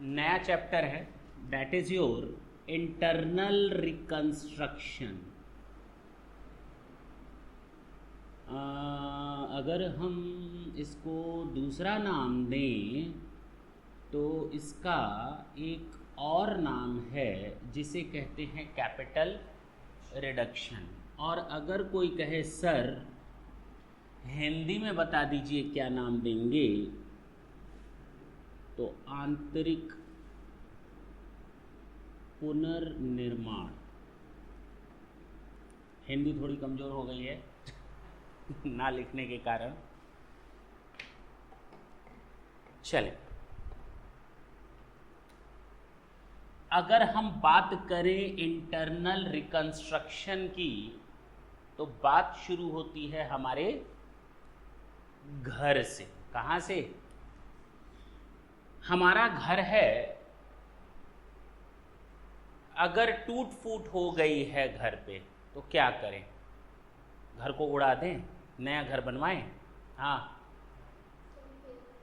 नया चैप्टर है, that is your internal reconstruction. अगर हम इसको दूसरा नाम दें तो इसका एक और नाम है जिसे कहते हैं कैपिटल रिडक्शन। और अगर कोई कहे सर हिंदी में बता दीजिए क्या नाम देंगे, तो आंतरिक पुनर्निर्माण। हिंदी थोड़ी कमज़ोर हो गई है ना लिखने के कारण। चले, अगर हम बात करें इंटरनल रिकंस्ट्रक्शन की तो बात शुरू होती है हमारे घर से। कहाँ से? हमारा घर है, अगर टूट फूट हो गई है घर पे तो क्या करें? घर को उड़ा दें, नया घर बनवाएं? हाँ,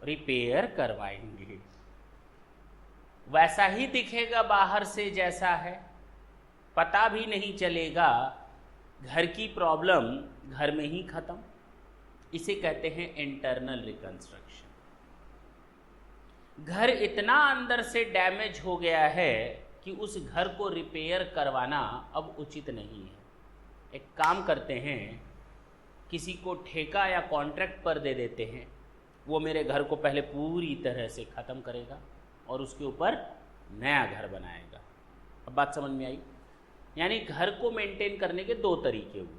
रिपेयर करवाएंगे। वैसा ही दिखेगा बाहर से जैसा है, पता भी नहीं चलेगा, घर की प्रॉब्लम घर में ही खत्म। इसे कहते हैं इंटरनल रिकंस्ट्रक्शन। घर इतना अंदर से डैमेज हो गया है कि उस घर को रिपेयर करवाना अब उचित नहीं है। एक काम करते हैं, किसी को ठेका या कॉन्ट्रैक्ट पर दे देते हैं, वो मेरे घर को पहले पूरी तरह से ख़त्म करेगा और उसके ऊपर नया घर बनाएगा। अब बात समझ में आई? यानी घर को मेंटेन करने के दो तरीके हुए,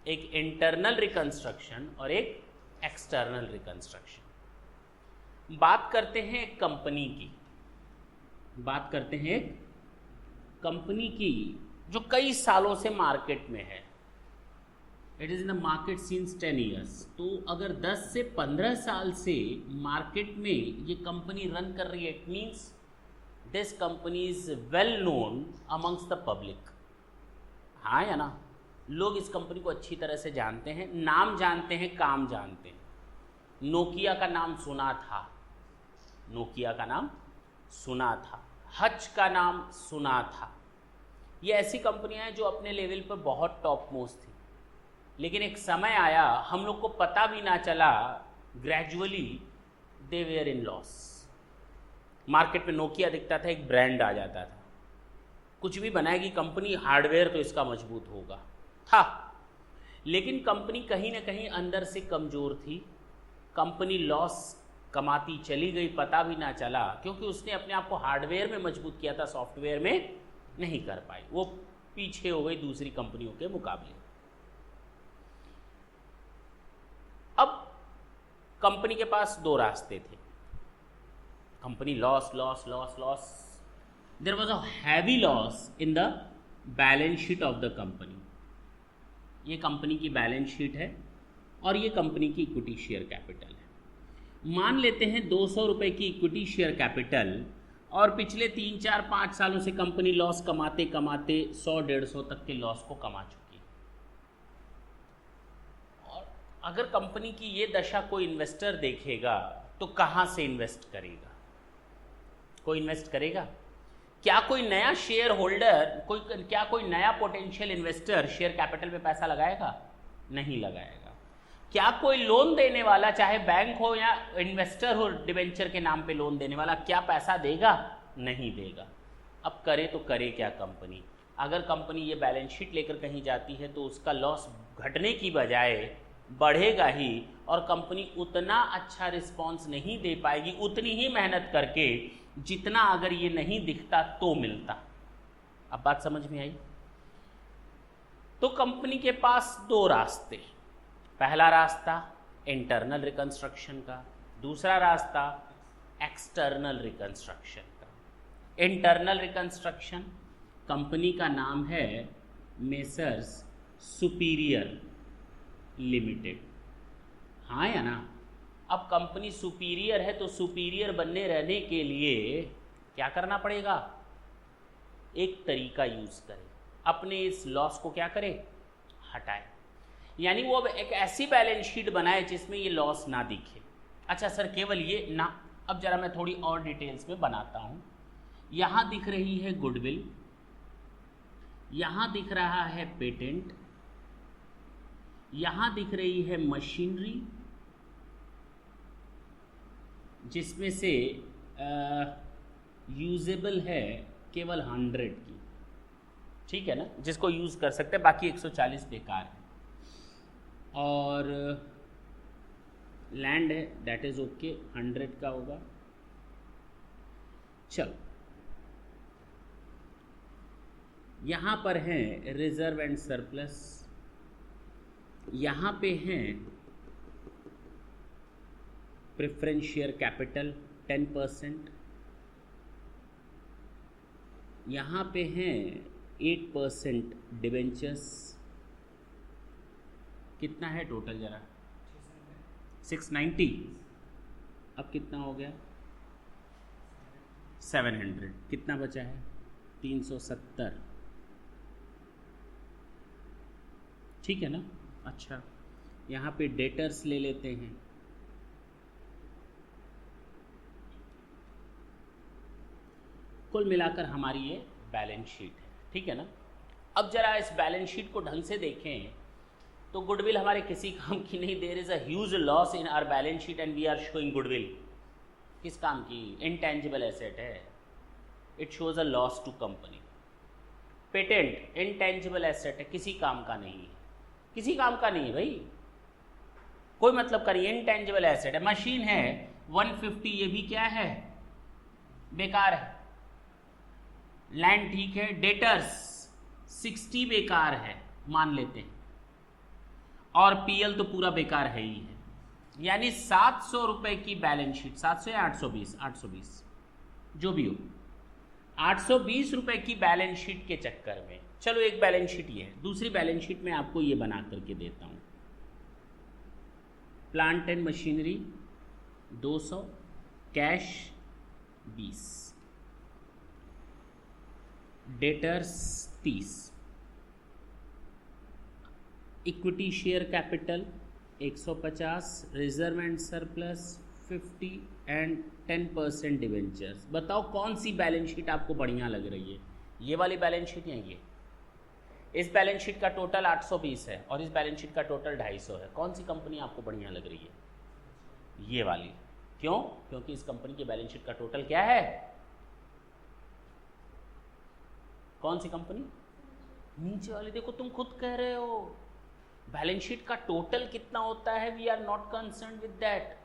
एक इंटरनल रिकंस्ट्रक्शन और एक एक्सटर्नल रिकंस्ट्रक्शन। बात करते हैं एक कंपनी की, बात करते हैं एक कंपनी की जो कई सालों से मार्केट में है। It is in the market since 10 years. तो अगर 10 से 15 साल से मार्केट में ये कंपनी रन कर रही है, it means this company is well known amongst the public. हाँ या ना? लोग इस कंपनी को अच्छी तरह से जानते हैं, नाम जानते हैं, काम जानते हैं। नोकिया का नाम सुना था, नोकिया का नाम सुना था, हच का नाम सुना था। ये ऐसी कंपनियां हैं जो अपने लेवल पर बहुत टॉप मोस्ट थी, लेकिन एक समय आया हम लोग को पता भी ना चला, gradually they were in loss. Market में नोकिया दिखता था, एक ब्रांड आ जाता था, कुछ भी बनाएगी कंपनी, हार्डवेयर तो इसका मजबूत होगा था, लेकिन कंपनी कहीं ना कहीं अंदर से कमज़ोर थी। कंपनी लॉस कमाती चली गई, पता भी ना चला, क्योंकि उसने अपने आप को हार्डवेयर में मजबूत किया था, सॉफ्टवेयर में नहीं कर पाई, वो पीछे हो गई दूसरी कंपनियों के मुकाबले। अब कंपनी के पास दो रास्ते थे, company loss loss loss loss, there was a heavy loss in the balance sheet of the company. ये कंपनी की बैलेंस शीट है और ये कंपनी की इक्विटी शेयर कैपिटल है। मान लेते हैं 200 रुपये की इक्विटी शेयर कैपिटल, और पिछले 3, 4, 5 सालों से कंपनी लॉस कमाते कमाते 100-150 तक के लॉस को कमा चुकी है। और अगर कंपनी की ये दशा कोई इन्वेस्टर देखेगा तो कहाँ से इन्वेस्ट करेगा? कोई इन्वेस्ट करेगा? क्या कोई नया शेयर होल्डर, क्या कोई नया पोटेंशियल इन्वेस्टर शेयर कैपिटल में पैसा लगाएगा? नहीं लगाएगा। क्या कोई लोन देने वाला, चाहे बैंक हो या इन्वेस्टर हो, डिबेंचर के नाम पे लोन देने वाला, क्या पैसा देगा? नहीं देगा। अब करे तो करे क्या कंपनी? अगर कंपनी ये बैलेंस शीट लेकर कहीं जाती है तो उसका लॉस घटने की बजाय बढ़ेगा ही, और कंपनी उतना अच्छा रिस्पॉन्स नहीं दे पाएगी उतनी ही मेहनत करके जितना अगर ये नहीं दिखता तो मिलता। अब बात समझ में आई? तो कंपनी के पास दो रास्ते, पहला रास्ता इंटरनल रिकंस्ट्रक्शन का, दूसरा रास्ता एक्सटर्नल रिकंस्ट्रक्शन का। इंटरनल रिकंस्ट्रक्शन, कंपनी का नाम है मेसर्स सुपीरियर लिमिटेड। हाँ या ना? अब कंपनी सुपीरियर है तो सुपीरियर बनने रहने के लिए क्या करना पड़ेगा? एक तरीका यूज करें, अपने इस लॉस को क्या करे? हटाए। यानी वो अब एक ऐसी बैलेंस शीट बनाए जिसमें ये लॉस ना दिखे। अच्छा सर, केवल ये ना, अब जरा मैं थोड़ी और डिटेल्स में बनाता हूं। यहां दिख रही है गुडविल, यहां दिख रहा है पेटेंट, यहां दिख रही है मशीनरी, जिसमें से यूजेबल है केवल 100 की, ठीक है ना, जिसको यूज कर सकते हैं, बाकी 140 बेकार है। और लैंड है, दैट इज ओके, 100 का होगा। चलो, यहां पर है रिजर्व एंड सरप्लस, यहां पे हैं प्रेफरेंस शेयर कैपिटल 10%, यहाँ पे हैं 8% डिवेंचर्स। कितना है टोटल जरा? 690। अब कितना हो गया? 700। कितना बचा है? 370। ठीक है ना? अच्छा, यहाँ पे डेटर्स ले लेते हैं। कुल मिलाकर हमारी ये बैलेंस शीट है, ठीक है ना। अब जरा इस बैलेंस शीट को ढंग से देखें तो गुडविल हमारे किसी काम की नहीं। There is a huge loss in our balance sheet and we are showing goodwill. किस काम की? इनटेंजिबल एसेट है, it shows a loss to company. Patent intangible asset है, किसी काम का नहीं है, किसी काम का नहीं है भाई, कोई मतलब का नहीं, इनटेंजिबल एसेट है। मशीन है 150, ये भी क्या है? बेकार है। लैंड ठीक है। डेटर्स 60 बेकार है, मान लेते हैं, और पीएल तो पूरा बेकार है ही है। यानी 700 रुपए की बैलेंस शीट, 700 या 820, 820 जो भी हो, 820 रुपए की बैलेंस शीट के चक्कर में, चलो एक बैलेंस शीट ये है, दूसरी बैलेंस शीट में आपको ये बना करके देता हूं। Plant and machinery 200, cash 20, debtors 30, equity share capital 150, reserve and surplus 50 and 10% debentures. बताओ कौन सी बैलेंस शीट आपको बढ़िया लग रही है? ये वाली बैलेंस शीट या ये? इस बैलेंस शीट का टोटल 820 है और इस बैलेंस शीट का टोटल 250 है। कौन सी कंपनी आपको बढ़िया लग रही है? ये वाली। क्यों? क्योंकि इस कंपनी की बैलेंस शीट का टोटल क्या है? कौन सी कंपनी? नीचे वाली। देखो तुम खुद कह रहे हो बैलेंस शीट का टोटल कितना होता है, we are not concern with that.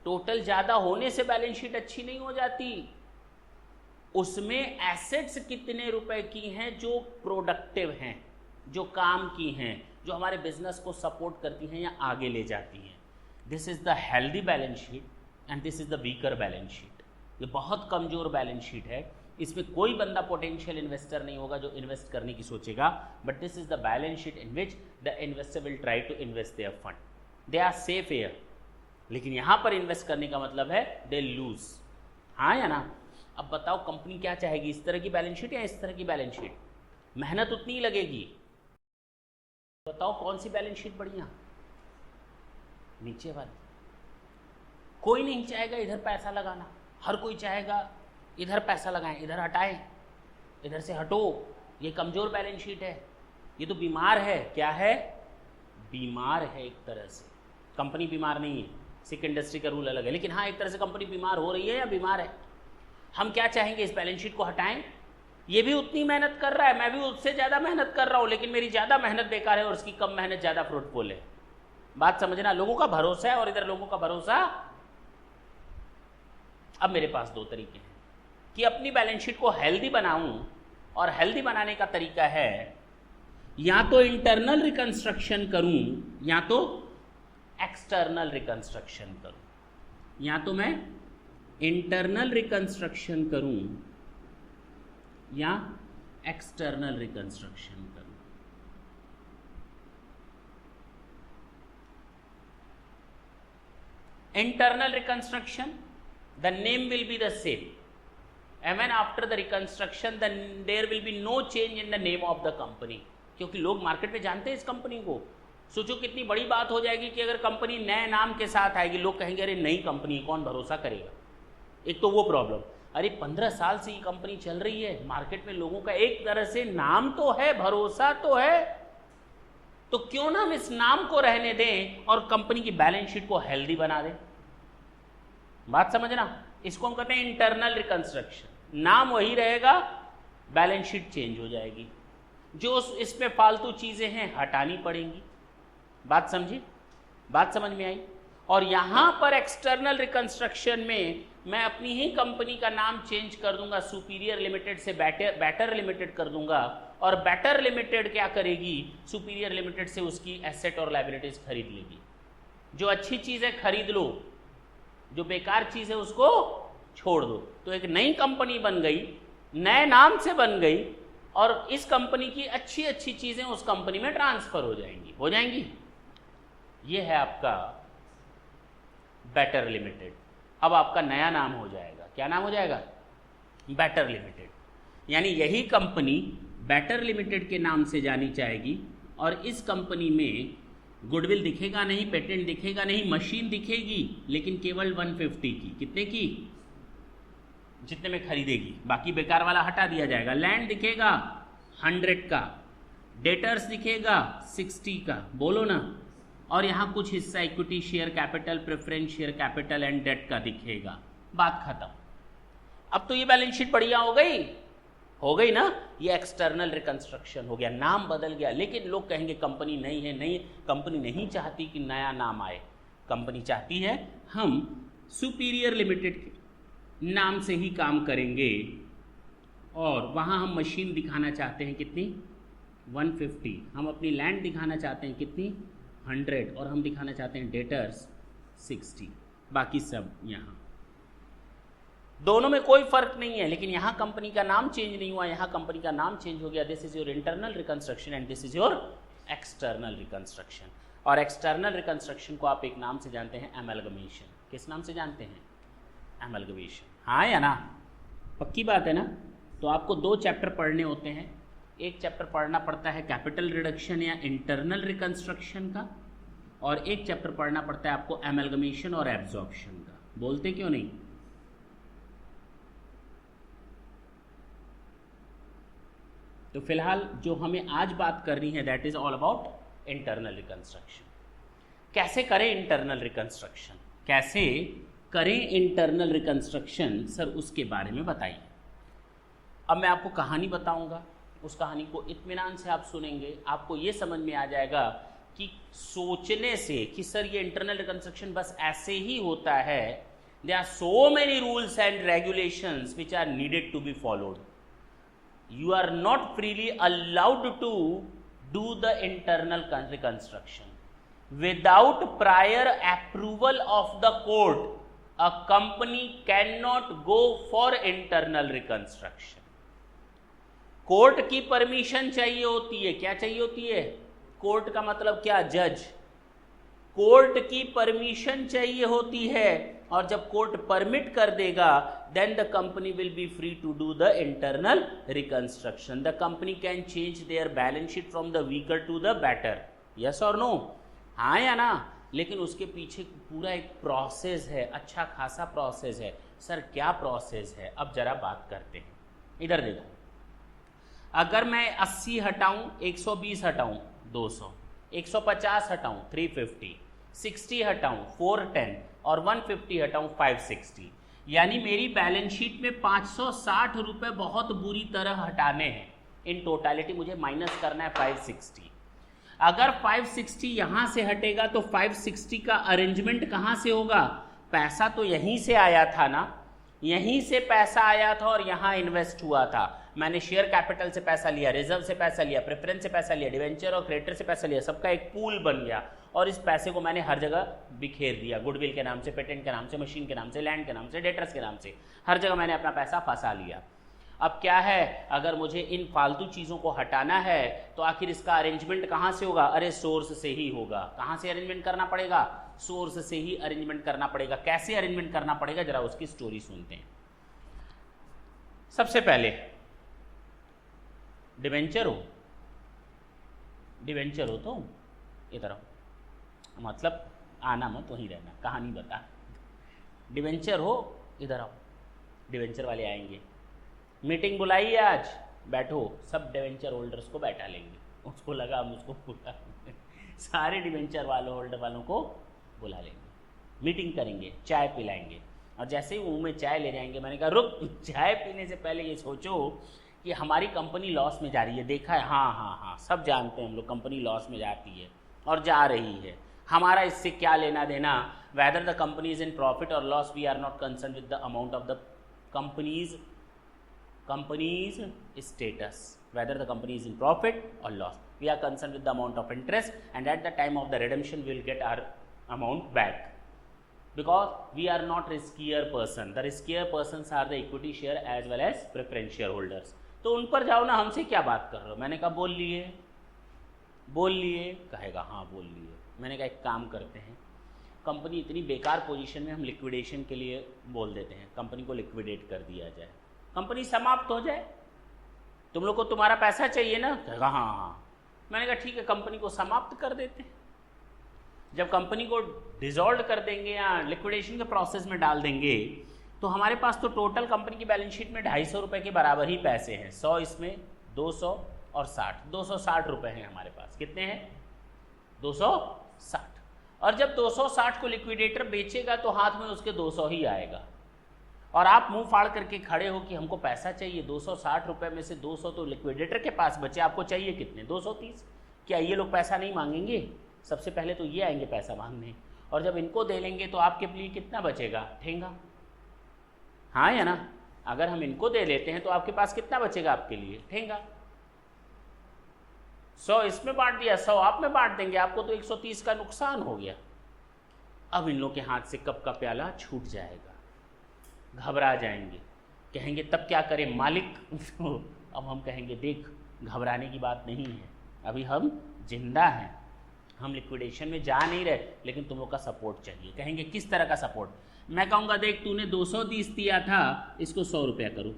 Total ज्यादा होने से बैलेंस शीट अच्छी नहीं हो जाती, उसमें एसेट्स कितने रुपए की हैं जो प्रोडक्टिव हैं, जो काम की हैं, जो हमारे बिजनेस को सपोर्ट करती हैं या आगे ले जाती हैं। This is the healthy balance sheet and this is the weaker balance sheet. ये बहुत कमजोर बैलेंस शीट है, इसमें कोई बंदा पोटेंशियल इन्वेस्टर नहीं होगा जो इन्वेस्ट करने की सोचेगा। But this is the balance sheet in which the investor will try to invest their fund, they are safe here. लेकिन यहां पर इन्वेस्ट करने का मतलब है दे लूज, हाँ या ना? अब बताओ कंपनी क्या चाहेगी, इस तरह की बैलेंस शीट या इस तरह की बैलेंस शीट? मेहनत उतनी ही लगेगी। बताओ कौन सी बैलेंस शीट बढ़िया? नीचे वाली। कोई नहीं चाहेगा इधर पैसा लगाना, हर कोई चाहेगा इधर पैसा लगाएं, इधर हटाएं, इधर से हटो। ये कमजोर बैलेंस शीट है, ये तो बीमार है। क्या है? बीमार है एक तरह से। कंपनी बीमार नहीं है, सिक इंडस्ट्री का रूल अलग है, लेकिन हाँ एक तरह से कंपनी बीमार हो रही है या बीमार है। हम क्या चाहेंगे? इस बैलेंस शीट को हटाएं। ये भी उतनी मेहनत कर रहा है, मैं भी उससे ज़्यादा मेहनत कर रहा हूँ, लेकिन मेरी ज़्यादा मेहनत बेकार है और उसकी कम मेहनत ज़्यादा फ्रूटफुल है। बात समझना, लोगों का भरोसा है और इधर लोगों का भरोसा। अब मेरे पास दो तरीके हैं कि अपनी बैलेंस शीट को हेल्दी बनाऊं, और हेल्दी बनाने का तरीका है या तो इंटरनल रिकंस्ट्रक्शन करूं या तो एक्सटर्नल रिकंस्ट्रक्शन करूं। या तो मैं इंटरनल रिकंस्ट्रक्शन करूं या एक्सटर्नल रिकंस्ट्रक्शन करूं। Internal reconstruction, the name will be the same. And when after the reconstruction, then there will be no change in the name of the company. क्योंकि लोग market में जानते हैं इस कंपनी को। सोचो कितनी बड़ी बात हो जाएगी कि अगर कंपनी नए नाम के साथ आएगी, लोग कहेंगे अरे नई कंपनी, कौन भरोसा करेगा। एक तो वो प्रॉब्लम, अरे 15 साल से ये कंपनी चल रही है, मार्केट में लोगों का एक तरह से नाम तो है, भरोसा तो है, तो क्यों ना हम इस नाम को रहने दें और कंपनी की बैलेंस शीट को हेल्दी बना दें। बात समझना, इसको हम कहते हैं इंटरनल रिकंस्ट्रक्शन। नाम वही रहेगा, बैलेंस शीट चेंज हो जाएगी, जो इसमें फालतू चीजें हैं हटानी पड़ेंगी। बात समझी, बात समझ में आई। और यहां पर एक्सटर्नल रिकंस्ट्रक्शन में मैं अपनी ही कंपनी का नाम चेंज कर दूंगा, सुपीरियर लिमिटेड से बैटर लिमिटेड कर दूंगा, और बैटर लिमिटेड क्या करेगी, सुपीरियर लिमिटेड से उसकी एसेट और लायबिलिटीज खरीद लेगी। जो अच्छी चीज है खरीद लो, जो बेकार चीज है उसको छोड़ दो। तो एक नई कंपनी बन गई, नए नाम से बन गई, और इस कंपनी की अच्छी अच्छी चीजें उस कंपनी में ट्रांसफर हो जाएंगी। ये है आपका बैटर लिमिटेड। अब आपका नया नाम हो जाएगा, क्या नाम हो जाएगा, बैटर लिमिटेड। यानी यही कंपनी बैटर लिमिटेड के नाम से जानी जाएगी, और इस कंपनी में गुडविल दिखेगा नहीं, पेटेंट दिखेगा नहीं, मशीन दिखेगी लेकिन केवल 150 की, कितने की, जितने में खरीदेगी, बाकी बेकार वाला हटा दिया जाएगा। लैंड दिखेगा 100 का, डेटर्स दिखेगा 60 का, बोलो ना, और यहाँ कुछ हिस्सा equity share capital, preference share capital and debt का दिखेगा। बात खत्म। अब तो ये बैलेंस शीट बढ़िया हो गई ना। ये एक्सटर्नल रिकंस्ट्रक्शन हो गया, नाम बदल गया। लेकिन लोग कहेंगे कंपनी नहीं है, नहीं, कंपनी नहीं चाहती कि नया नाम आए, कंपनी चाहती है हम सुपीरियर लिमिटेड के नाम से ही काम करेंगे, और वहाँ हम मशीन दिखाना चाहते हैं कितनी, 150, हम अपनी लैंड दिखाना चाहते हैं कितनी, 100, और हम दिखाना चाहते हैं डेटर्स 60, बाकी सब यहाँ। दोनों में कोई फर्क नहीं है, लेकिन यहाँ कंपनी का नाम चेंज नहीं हुआ, यहाँ कंपनी का नाम चेंज हो गया। This is your internal reconstruction and this is your external reconstruction. और एक्सटर्नल रिकंस्ट्रक्शन को आप एक नाम से जानते हैं, एमलगमेशन। किस नाम से जानते हैं, एमलगमेशन। हाँ या ना, पक्की बात है ना। तो आपको 2 चैप्टर पढ़ने होते हैं, एक चैप्टर पढ़ना पड़ता है कैपिटल रिडक्शन या इंटरनल रिकंस्ट्रक्शन का, और एक चैप्टर पढ़ना पड़ता है आपको एमलगमेशन और एब्जॉर्प्शन का। बोलते क्यों नहीं, तो फिलहाल जो हमें आज बात करनी है that is all about internal reconstruction. कैसे करें इंटरनल रिकंस्ट्रक्शन, कैसे करें इंटरनल रिकंस्ट्रक्शन, सर उसके बारे में बताइए। अब मैं आपको कहानी बताऊंगा, उस कहानी को इत्मीनान से आप सुनेंगे, आपको ये समझ में आ जाएगा कि सोचने से कि सर ये इंटरनल रिकंस्ट्रक्शन बस ऐसे ही होता है, there are so many rules and regulations which are needed to be followed. You are not freely allowed to do the internal reconstruction. Without prior approval of the court, a company cannot go for internal reconstruction. Court की permission चाहिए होती है। क्या चाहिए होती है, court का मतलब क्या, जज। कोर्ट की परमिशन चाहिए होती है, और जब कोर्ट परमिट कर देगा then the company will be free to do the internal reconstruction. The company can change their balance sheet from the weaker to the better. Yes or no? हाँ या ना। लेकिन उसके पीछे पूरा एक प्रोसेस है, अच्छा खासा प्रोसेस है। सर क्या प्रोसेस है, अब जरा बात करते हैं। इधर देखो, अगर मैं 80 हटाऊं 120 हटाऊं 200, 150 हटाऊं 350, 60 हटाऊं 410 और 150 हटाऊं 560, यानी मेरी बैलेंस शीट में 560 रुपए बहुत बुरी तरह हटाने हैं। इन टोटालिटी मुझे माइनस करना है 560। अगर 560 यहां से हटेगा तो 560 का अरेंजमेंट कहां से होगा, पैसा तो यहीं से आया था ना, यहीं से पैसा आया था और यहां इन्वेस्ट हुआ था। मैंने शेयर कैपिटल से पैसा लिया, रिजर्व से पैसा लिया, प्रेफरेंस से पैसा लिया, डिवेंचर और क्रेडिटर से पैसा लिया, सबका एक पूल बन गया, और इस पैसे को मैंने हर जगह बिखेर दिया। गुडविल के नाम से, पेटेंट के नाम से, मशीन के नाम से, लैंड के नाम से, डेटर्स के नाम से, हर जगह मैंने अपना पैसा फंसा लिया। अब क्या है, अगर मुझे इन फालतू चीज़ों को हटाना है तो आखिर इसका अरेंजमेंट कहाँ से होगा, अरे सोर्स से ही होगा। कहाँ से अरेंजमेंट करना पड़ेगा, सोर्स से ही अरेंजमेंट करना पड़ेगा। कैसे अरेंजमेंट करना पड़ेगा, जरा उसकी स्टोरी सुनते हैं। सबसे पहले डिवेंचर हो तो इधर आओ, मतलब आना मत, वहीं रहना, कहानी बता। डिवेंचर हो, इधर आओ। डिवेंचर वाले आएंगे, मीटिंग बुलाई है आज, बैठो, सब डिवेंचर होल्डर्स को बैठा लेंगे, उसको लगा हम उसको बुला सारे डिवेंचर होल्डर वालों को बुला लेंगे, मीटिंग करेंगे, चाय पिलाएंगे, और जैसे ही मुंह में चाय ले जाएंगे, मैंने कहा रुक, चाय पीने से पहले ये सोचो कि हमारी कंपनी लॉस में जा रही है, देखा है, हाँ हाँ हाँ सब जानते हैं हम लोग कंपनी लॉस में जाती है और जा रही है, हमारा इससे क्या लेना देना, whether the company is in profit और loss, we are not concern with the amount of the companies status, whether the company is in profit or loss, we are concerned with the amount of interest, and at the time of the redemption we will get our amount back, because we are not riskier person, the riskier persons are the equity share as well as preference shareholders. तो उन पर जाओ ना, हमसे क्या बात कर रहे हो, मैंने कहा बोल लिए, कहेगा हाँ बोल लिए, मैंने कहा एक काम करते हैं, कंपनी इतनी बेकार पोजीशन में, हम लिक्विडेशन के लिए बोल देते हैं, कंपनी को लिक्विडेट कर दिया जाए, कंपनी समाप्त हो जाए, तुम लोग को तुम्हारा पैसा चाहिए ना, कहेगा हाँ हाँ, मैंने कहा ठीक है कंपनी को समाप्त कर देते हैं, जब कंपनी को डिसॉल्व कर देंगे या लिक्विडेशन के प्रोसेस में डाल देंगे, तो हमारे पास तो टोटल कंपनी की बैलेंस शीट में 250 रुपये के बराबर ही पैसे हैं, 100 इसमें, 200 और 60, 260 रुपये हैं हमारे पास, कितने हैं 260, और जब 260 को लिक्विडेटर बेचेगा तो हाथ में उसके 200 ही आएगा, और आप मुंह फाड़ करके खड़े हो कि हमको पैसा चाहिए, 260 रुपये में से 200 तो लिक्विडेटर के पास बचे, आपको चाहिए कितने 230, क्या ये लोग पैसा नहीं मांगेंगे, सबसे पहले तो ये आएंगे पैसा मांगने, और जब इनको दे लेंगे तो आपके लिए कितना बचेगा, ठेंगा, हाँ या ना, अगर हम इनको दे लेते हैं तो आपके पास कितना बचेगा आपके लिए, ठेंगा, 100 इसमें बांट दिया, 100 आप में बांट देंगे, आपको तो 130 का नुकसान हो गया, अब इन लोग के हाथ से कप का प्याला छूट जाएगा, घबरा जाएंगे, कहेंगे तब क्या करें मालिक अब हम कहेंगे देख घबराने की बात नहीं है, अभी हम जिंदा हैं, हम लिक्विडेशन में जा नहीं रहे, लेकिन तुम लोग का सपोर्ट चाहिए, कहेंगे किस तरह का सपोर्ट, मैं कहूँगा देख तूने 230 दिया था, इसको 100 रुपया करो,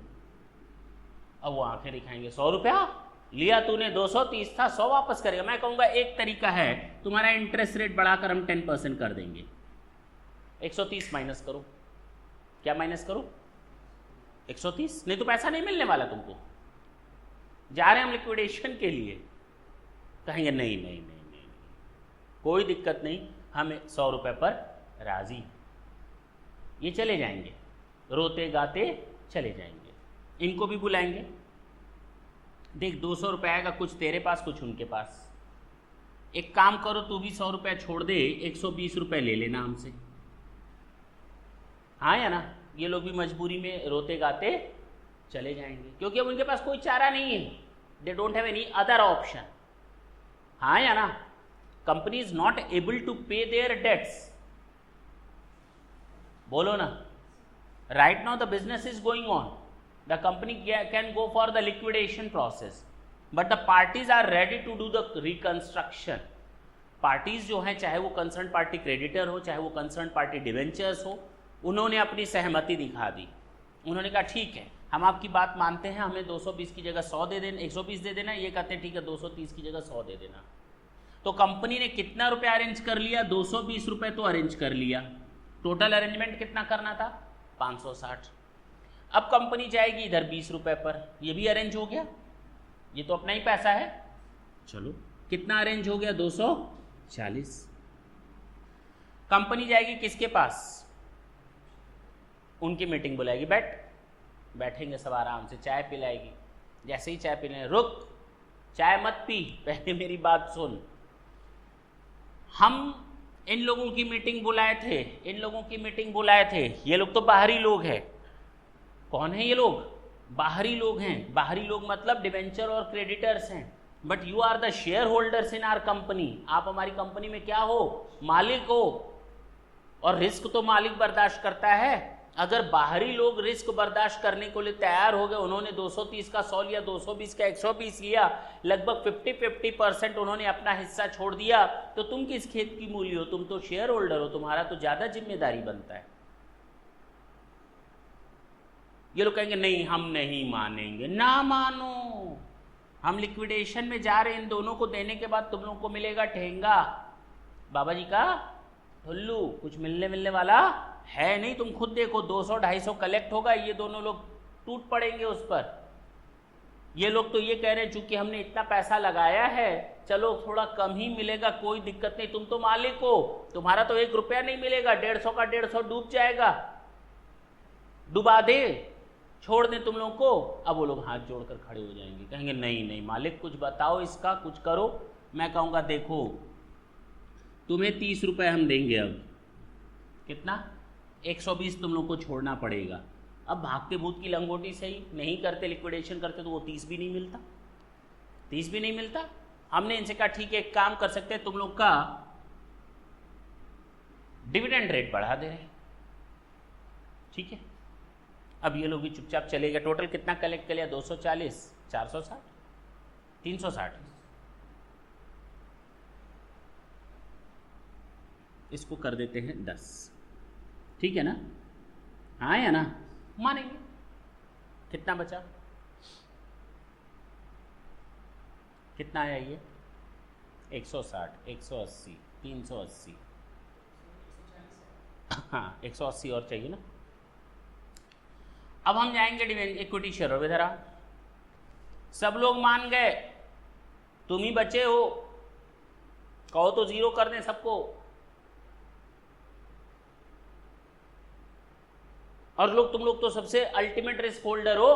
अब वो आंखें दिखाएंगे 100 रुपया लिया तूने, 230 था, 100 वापस करेगा, मैं कहूँगा एक तरीका है, तुम्हारा इंटरेस्ट रेट बढ़ाकर हम 10% कर देंगे, 130 माइनस करो, क्या माइनस करो 130, नहीं तो पैसा नहीं मिलने वाला तुमको, जा रहे हैं हम लिक्विडेशन के लिए, कहेंगे नहीं नहीं नहीं नहीं, नहीं। कोई दिक्कत नहीं, हम 100 रुपये पर राजी, ये चले जाएंगे, रोते गाते चले जाएंगे, इनको भी बुलाएंगे, देख 200 रुपये आएगा, कुछ तेरे पास कुछ उनके पास, एक काम करो तू भी 100 रुपये छोड़ दे, 120 रुपये ले लेना हमसे, हाँ या ना, ये लोग भी मजबूरी में रोते गाते चले जाएंगे, क्योंकि अब उनके पास कोई चारा नहीं है, they don't have any other option, हाँ या ना, company is not able to pay their debts, बोलो ना, right now the business is going on, the company can go for the liquidation process, but the parties are ready to do the reconstruction, parties जो हैं, चाहे वो concern party creditor हो, चाहे वो concern party debentures हो, उन्होंने अपनी सहमति दिखा दी, उन्होंने कहा ठीक है हम आपकी बात मानते हैं, हमें 220 की जगह 100 दे देना, 120 दे देना, ये कहते हैं ठीक है 230 की जगह 100 दे देना, तो कंपनी ने कितना रुपया अरेंज कर लिया, 220 रुपये तो अरेंज कर लिया, टोटल अरेंजमेंट कितना करना था 560, अब कंपनी जाएगी इधर 20 रुपये पर, ये भी अरेंज हो गया, ये तो अपना ही पैसा है, चलो कितना अरेंज हो गया 240, कंपनी जाएगी किसके पास, उनकी मीटिंग बुलाएगी, बैठेंगे सब आराम से, चाय पिलाएगी, जैसे ही चाय पीने, रुक चाय मत पी, पहले मेरी बात सुन, हम इन लोगों की मीटिंग बुलाए थे, इन लोगों की मीटिंग बुलाए थे, ये लोग तो बाहरी लोग हैं, कौन है ये लोग, बाहरी लोग हैं, बाहरी लोग मतलब डिवेंचर और क्रेडिटर्स हैं, but you are the shareholders in our company, आप हमारी कंपनी में क्या हो, मालिक हो, और रिस्क तो मालिक बर्दाश्त करता है, अगर बाहरी लोग रिस्क बर्दाश्त करने को लिए तैयार हो गए, उन्होंने 230 का 100 लिया, 220 का 120 लिया, लगभग 50% उन्होंने अपना हिस्सा छोड़ दिया, तो तुम किस खेत की मूली हो, तुम तो शेयर होल्डर हो, तुम्हारा तो ज्यादा जिम्मेदारी बनता है, ये लोग कहेंगे नहीं हम नहीं मानेंगे, ना मानो, हम लिक्विडेशन में जा रहे हैं, इन दोनों को देने के बाद तुम लोगों को मिलेगा ठेंगा, बाबा जी का ठुल्लू, कुछ मिलने वाला है नहीं, तुम खुद देखो 200-250 कलेक्ट होगा, ये दोनों लोग टूट पड़ेंगे उस पर। ये लोग तो ये कह रहे हैं चूंकि हमने इतना पैसा लगाया है चलो थोड़ा कम ही मिलेगा, कोई दिक्कत नहीं, तुम तो मालिक हो, तुम्हारा तो 1 रुपया नहीं मिलेगा, 150 का 150 डूब जाएगा, डुबा दे, छोड़ दें तुम लोगों को। अब वो लोग हाथ जोड़कर खड़े हो जाएंगे, कहेंगे नहीं नहीं मालिक कुछ बताओ, इसका कुछ करो। मैं कहूँगा देखो तुम्हें 30 रुपये हम देंगे, अब कितना 120 तुम लोग को छोड़ना पड़ेगा। अब भागते भूत की लंगोटी से ही नहीं करते, लिक्विडेशन करते तो वो 30 भी नहीं मिलता, 30 भी नहीं मिलता। हमने इनसे कहा ठीक है एक काम कर सकते हैं, तुम लोग का डिविडेंड रेट बढ़ा दे रहे हैं, ठीक है। अब ये लोग भी चुपचाप चले गए। टोटल कितना कलेक्ट कर लिया? 240, 460, 360। इसको कर देते हैं 10, ठीक है ना? हाँ या ना? मानेंगे। कितना बचा? कितना आया ये? 160, 180, 380, हाँ 180 और चाहिए ना। अब हम जाएंगे डिविडेंड इक्विटी शेयर। इधर आ, सब लोग मान गए, तुम ही बचे हो, कहो तो 0 कर दें सबको। और लोग तुम लोग तो सबसे अल्टीमेट रिस्क होल्डर हो,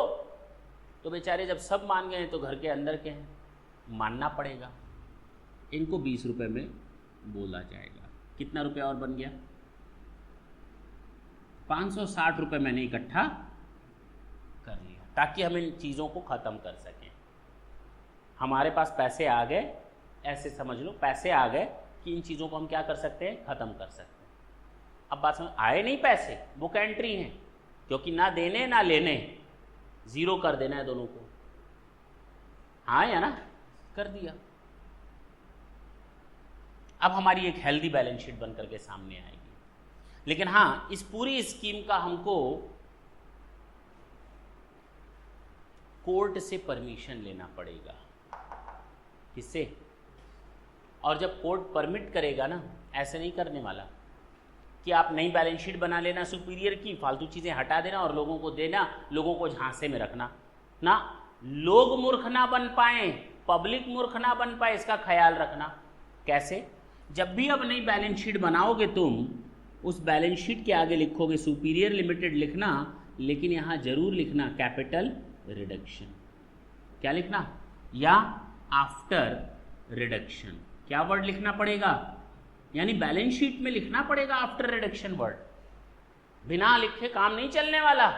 तो बेचारे जब सब मान गए तो घर के अंदर के हैं, मानना पड़ेगा। इनको 20 रुपए में बोला जाएगा। कितना रुपया और बन गया? 560 रुपये मैंने इकट्ठा कर लिया ताकि हम इन चीज़ों को ख़त्म कर सकें। हमारे पास पैसे आ गए, ऐसे समझ लो पैसे आ गए कि इन चीज़ों को हम क्या कर सकते हैं? ख़त्म कर सकते हैं। अब बात समझ आए नहीं पैसे, बुक एंट्री हैं, क्योंकि ना देने ना लेने, 0 कर देना है दोनों को। हाँ या ना? कर दिया। अब हमारी एक हेल्दी बैलेंस शीट बन करके सामने आएगी। लेकिन हाँ, इस पूरी स्कीम का हमको कोर्ट से परमिशन लेना पड़ेगा। किससे? और जब कोर्ट परमिट करेगा ना, ऐसे नहीं करने वाला कि आप नई बैलेंस शीट बना लेना सुपीरियर की, फालतू चीज़ें हटा देना और लोगों को देना, लोगों को झांसे में रखना ना। लोग मूर्ख ना बन पाए, पब्लिक मूर्ख ना बन पाए, इसका ख्याल रखना। कैसे? जब भी अब नई बैलेंस शीट बनाओगे तुम, उस बैलेंस शीट के आगे लिखोगे सुपीरियर लिमिटेड लिखना, लेकिन यहाँ जरूर लिखना कैपिटल रिडक्शन। क्या लिखना? या आफ्टर रिडक्शन। क्या वर्ड लिखना पड़ेगा? यानी बैलेंस शीट में लिखना पड़ेगा आफ्टर रिडक्शन वर्ड। बिना लिखे काम नहीं चलने वाला।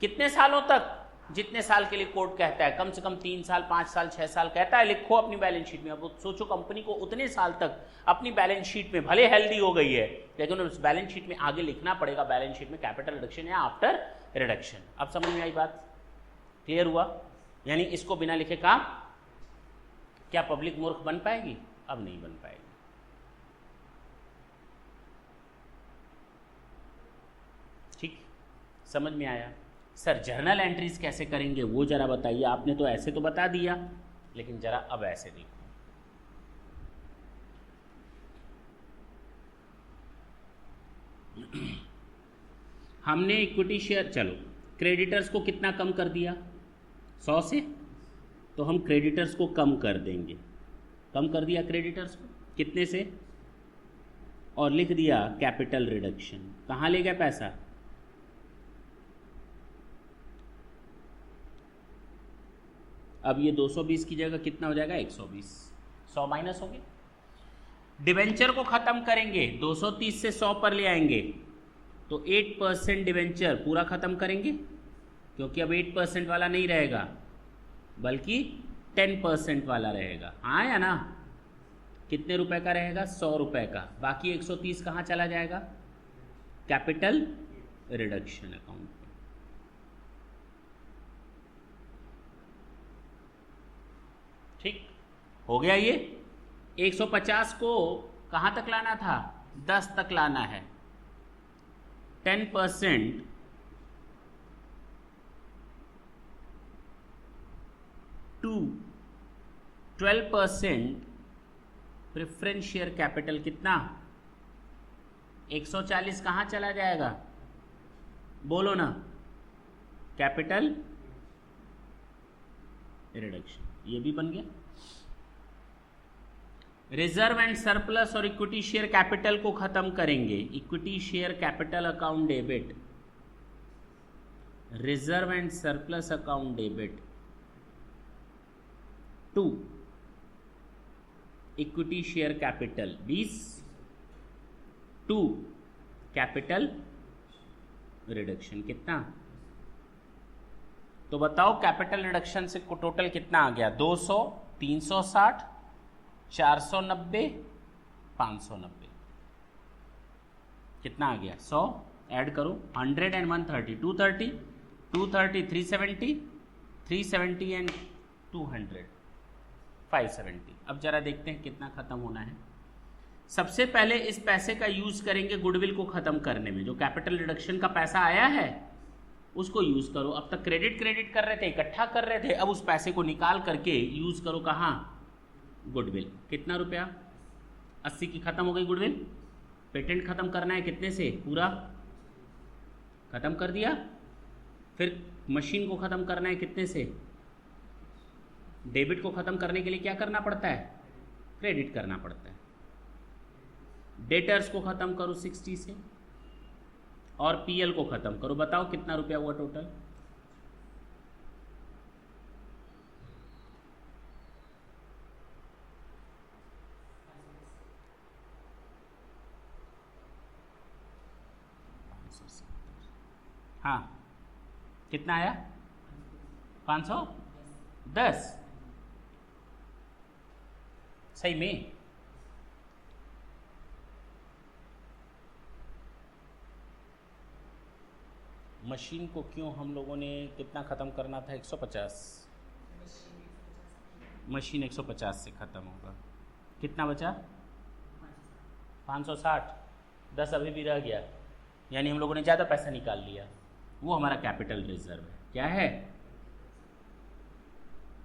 कितने सालों तक? जितने साल के लिए कोर्ट कहता है, कम से कम 3 साल, 5 साल, 6 साल कहता है, लिखो अपनी बैलेंस शीट में। अब सोचो कंपनी को उतने साल तक अपनी बैलेंस शीट में, भले हेल्दी हो गई है, लेकिन उस बैलेंस शीट में आगे लिखना पड़ेगा बैलेंस शीट में कैपिटल रिडक्शन या आफ्टर रिडक्शन। अब समझ में आई बात? क्लियर हुआ? यानी इसको बिना लिखे काम, क्या पब्लिक मूर्ख बन पाएगी? अब नहीं बन पाएगी। ठीक, समझ में आया? सर जर्नल एंट्रीज कैसे करेंगे वो जरा बताइए। आपने तो ऐसे तो बता दिया, लेकिन जरा अब ऐसे देखो। हमने इक्विटी शेयर, चलो क्रेडिटर्स को कितना कम कर दिया? 100 से, तो हम क्रेडिटर्स को कम कर देंगे। कम कर दिया क्रेडिटर्स को, कितने से? और लिख दिया कैपिटल रिडक्शन। कहाँ ले गया पैसा? अब ये 220 की जगह कितना हो जाएगा? 120। 100 माइनस हो गया। डिवेंचर को ख़त्म करेंगे, 230 से 100 पर ले आएंगे, तो 8% डिवेंचर पूरा ख़त्म करेंगे, क्योंकि अब 8% वाला नहीं रहेगा बल्कि 10% वाला रहेगा। हाँ या ना? कितने रुपए का रहेगा? 100 रुपए का। बाकी 130 कहाँ चला जाएगा? Capital reduction account. ठीक हो गया। ये 150 को कहाँ तक लाना था? 10 तक लाना है। 10% टू 12% प्रेफरेंस शेयर कैपिटल कितना? 140 कहाँ चला जाएगा, बोलो ना, कैपिटल रिडक्शन, ये भी बन गया। रिजर्व एंड सरप्लस और इक्विटी शेयर कैपिटल को खत्म करेंगे, equity share capital account debit, reserve and surplus account debit to equity share capital 20 to capital reduction कितना, तो बताओ कैपिटल रिडक्शन से टोटल कितना आ गया, 200, 360, 490, 590, कितना आ गया, 100 ऐड करो, 100 एंड 130, 230, 230, 370, 370 एंड 200, 570। अब जरा देखते हैं कितना खत्म होना है। सबसे पहले इस पैसे का यूज करेंगे गुडविल को खत्म करने में, जो कैपिटल रिडक्शन का पैसा आया है उसको यूज करो। अब तक क्रेडिट कर रहे थे, इकट्ठा कर रहे थे, अब उस पैसे को निकाल करके यूज करो कहाँ, गुडविल। कितना रुपया, 80 की खत्म हो गई गुडविल। पेटेंट खत्म करना है कितने से, पूरा खत्म कर दिया। फिर मशीन को खत्म करना है कितने से, डेबिट को खत्म करने के लिए क्या करना पड़ता है, क्रेडिट करना पड़ता है। डेटर्स को खत्म करो 60 से और पीएल को खत्म करो, बताओ कितना रुपया हुआ टोटल, हाँ कितना आया, 510 सही में। मशीन को क्यों हम लोगों ने कितना ख़त्म करना था, 150, मशीन 150 से ख़त्म होगा, कितना बचा 560, 10 अभी भी रह गया, यानी हम लोगों ने ज़्यादा पैसा निकाल लिया, वो हमारा कैपिटल रिजर्व है। क्या है,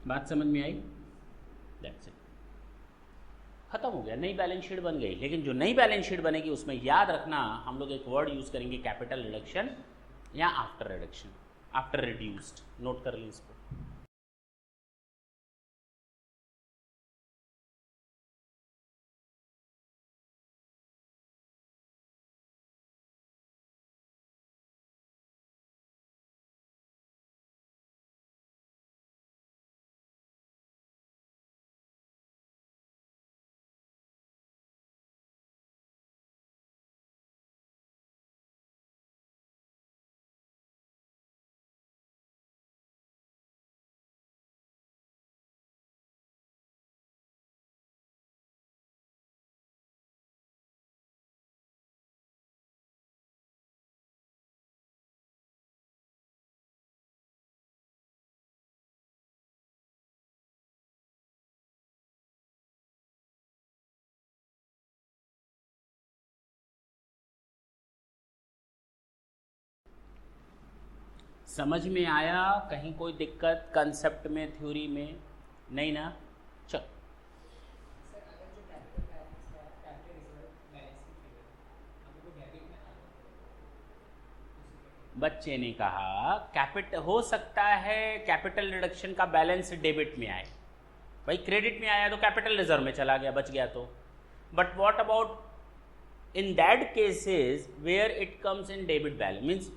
बात समझ में आई, दैट्स इट, खत्म हो गया, नई बैलेंस शीट बन गई। लेकिन जो नई बैलेंस शीट बनेगी उसमें याद रखना हम लोग एक वर्ड यूज़ करेंगे, कैपिटल रिडक्शन या after reduction, after reduced, note कर ली इसको। समझ में आया, कहीं कोई दिक्कत कंसेप्ट में, थ्योरी में नहीं ना, चल। बच्चे ने कहा कैपिटल हो सकता है, कैपिटल रिडक्शन का बैलेंस डेबिट में आए, भाई क्रेडिट में आया तो कैपिटल रिजर्व में चला गया, बच गया तो। But what about in that cases where it comes in debit balance, means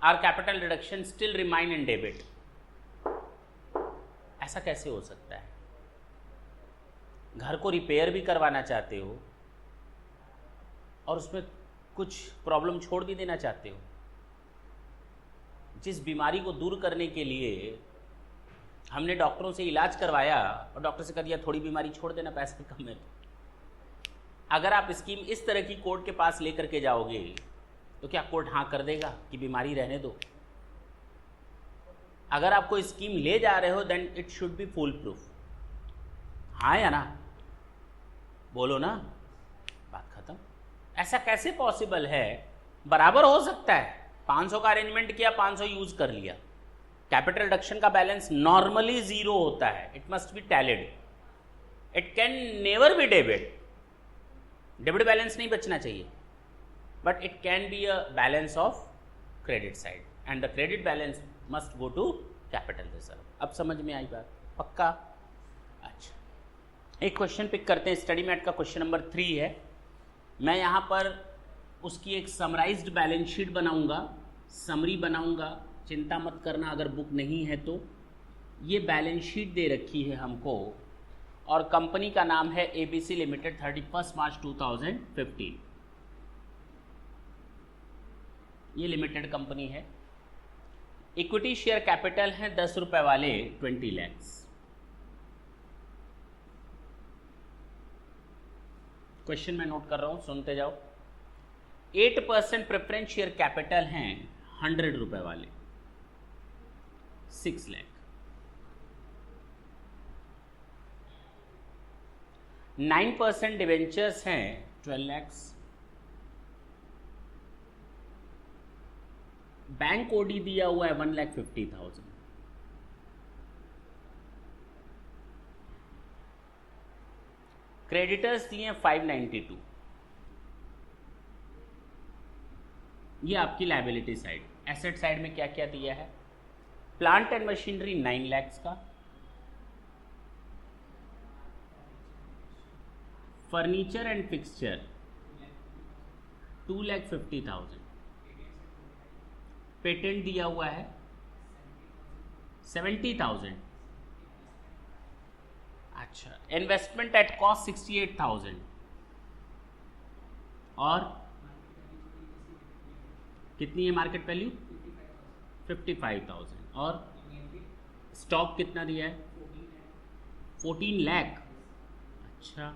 our capital reduction still remain in debit, ऐसा कैसे हो सकता है? घर को रिपेयर भी करवाना चाहते हो और उसमें कुछ प्रॉब्लम छोड़ भी देना चाहते हो। जिस बीमारी को दूर करने के लिए हमने डॉक्टरों से इलाज करवाया और डॉक्टर से कह दिया थोड़ी बीमारी छोड़ देना, पैसे कम है, अगर आप स्कीम इस तरह की कोर्ट के पास लेकर के जाओगे तो क्या कोर्ट हाँ कर देगा कि बीमारी रहने दो? अगर आप कोई स्कीम ले जा रहे हो then it should be foolproof, हाँ या ना, बोलो ना, बात खत्म। ऐसा कैसे पॉसिबल है? बराबर हो सकता है, 500 का अरेंजमेंट किया, 500 यूज कर लिया, कैपिटल रिडक्शन का बैलेंस नॉर्मली 0 होता है, it must be tallied, it can never be debit, debit balance नहीं बचना चाहिए। but it can be a balance of credit side and the credit balance must go to capital reserve. अब समझ में आई बात? पक्का? अच्छा, एक क्वेश्चन पिक करते हैं, स्टडी मैट का क्वेश्चन नंबर 3 है। मैं यहाँ पर उसकी एक समराइज्ड बैलेंस शीट बनाऊंगा, समरी बनाऊंगा, चिंता मत करना अगर बुक नहीं है तो। ये बैलेंस शीट दे रखी है हमको और कंपनी का नाम है ABC लिमिटेड, 31 मार्च 2015। ये लिमिटेड कंपनी है। इक्विटी शेयर कैपिटल है 10 रुपए वाले 20 लाख। क्वेश्चन मैं नोट कर रहा हूं, सुनते जाओ। 8% प्रेफरेंस शेयर कैपिटल हैं 100 रुपए वाले 6 लाख। 9% डिवेंचर्स हैं 12 लाख। बैंक ओडी दिया हुआ है 1,50,000। क्रेडिटर्स दिए 592। ये आपकी लायबिलिटी साइड। एसेट साइड में क्या क्या दिया है? प्लांट एंड मशीनरी 9 लाख का, फर्नीचर एंड फिक्सचर 2,50,000। पेटेंट दिया हुआ है 70,000। अच्छा, इन्वेस्टमेंट एट कॉस्ट 68,000 और कितनी है मार्केट वैल्यू? 55,000 और स्टॉक कितना दिया है? 14 लाख। अच्छा,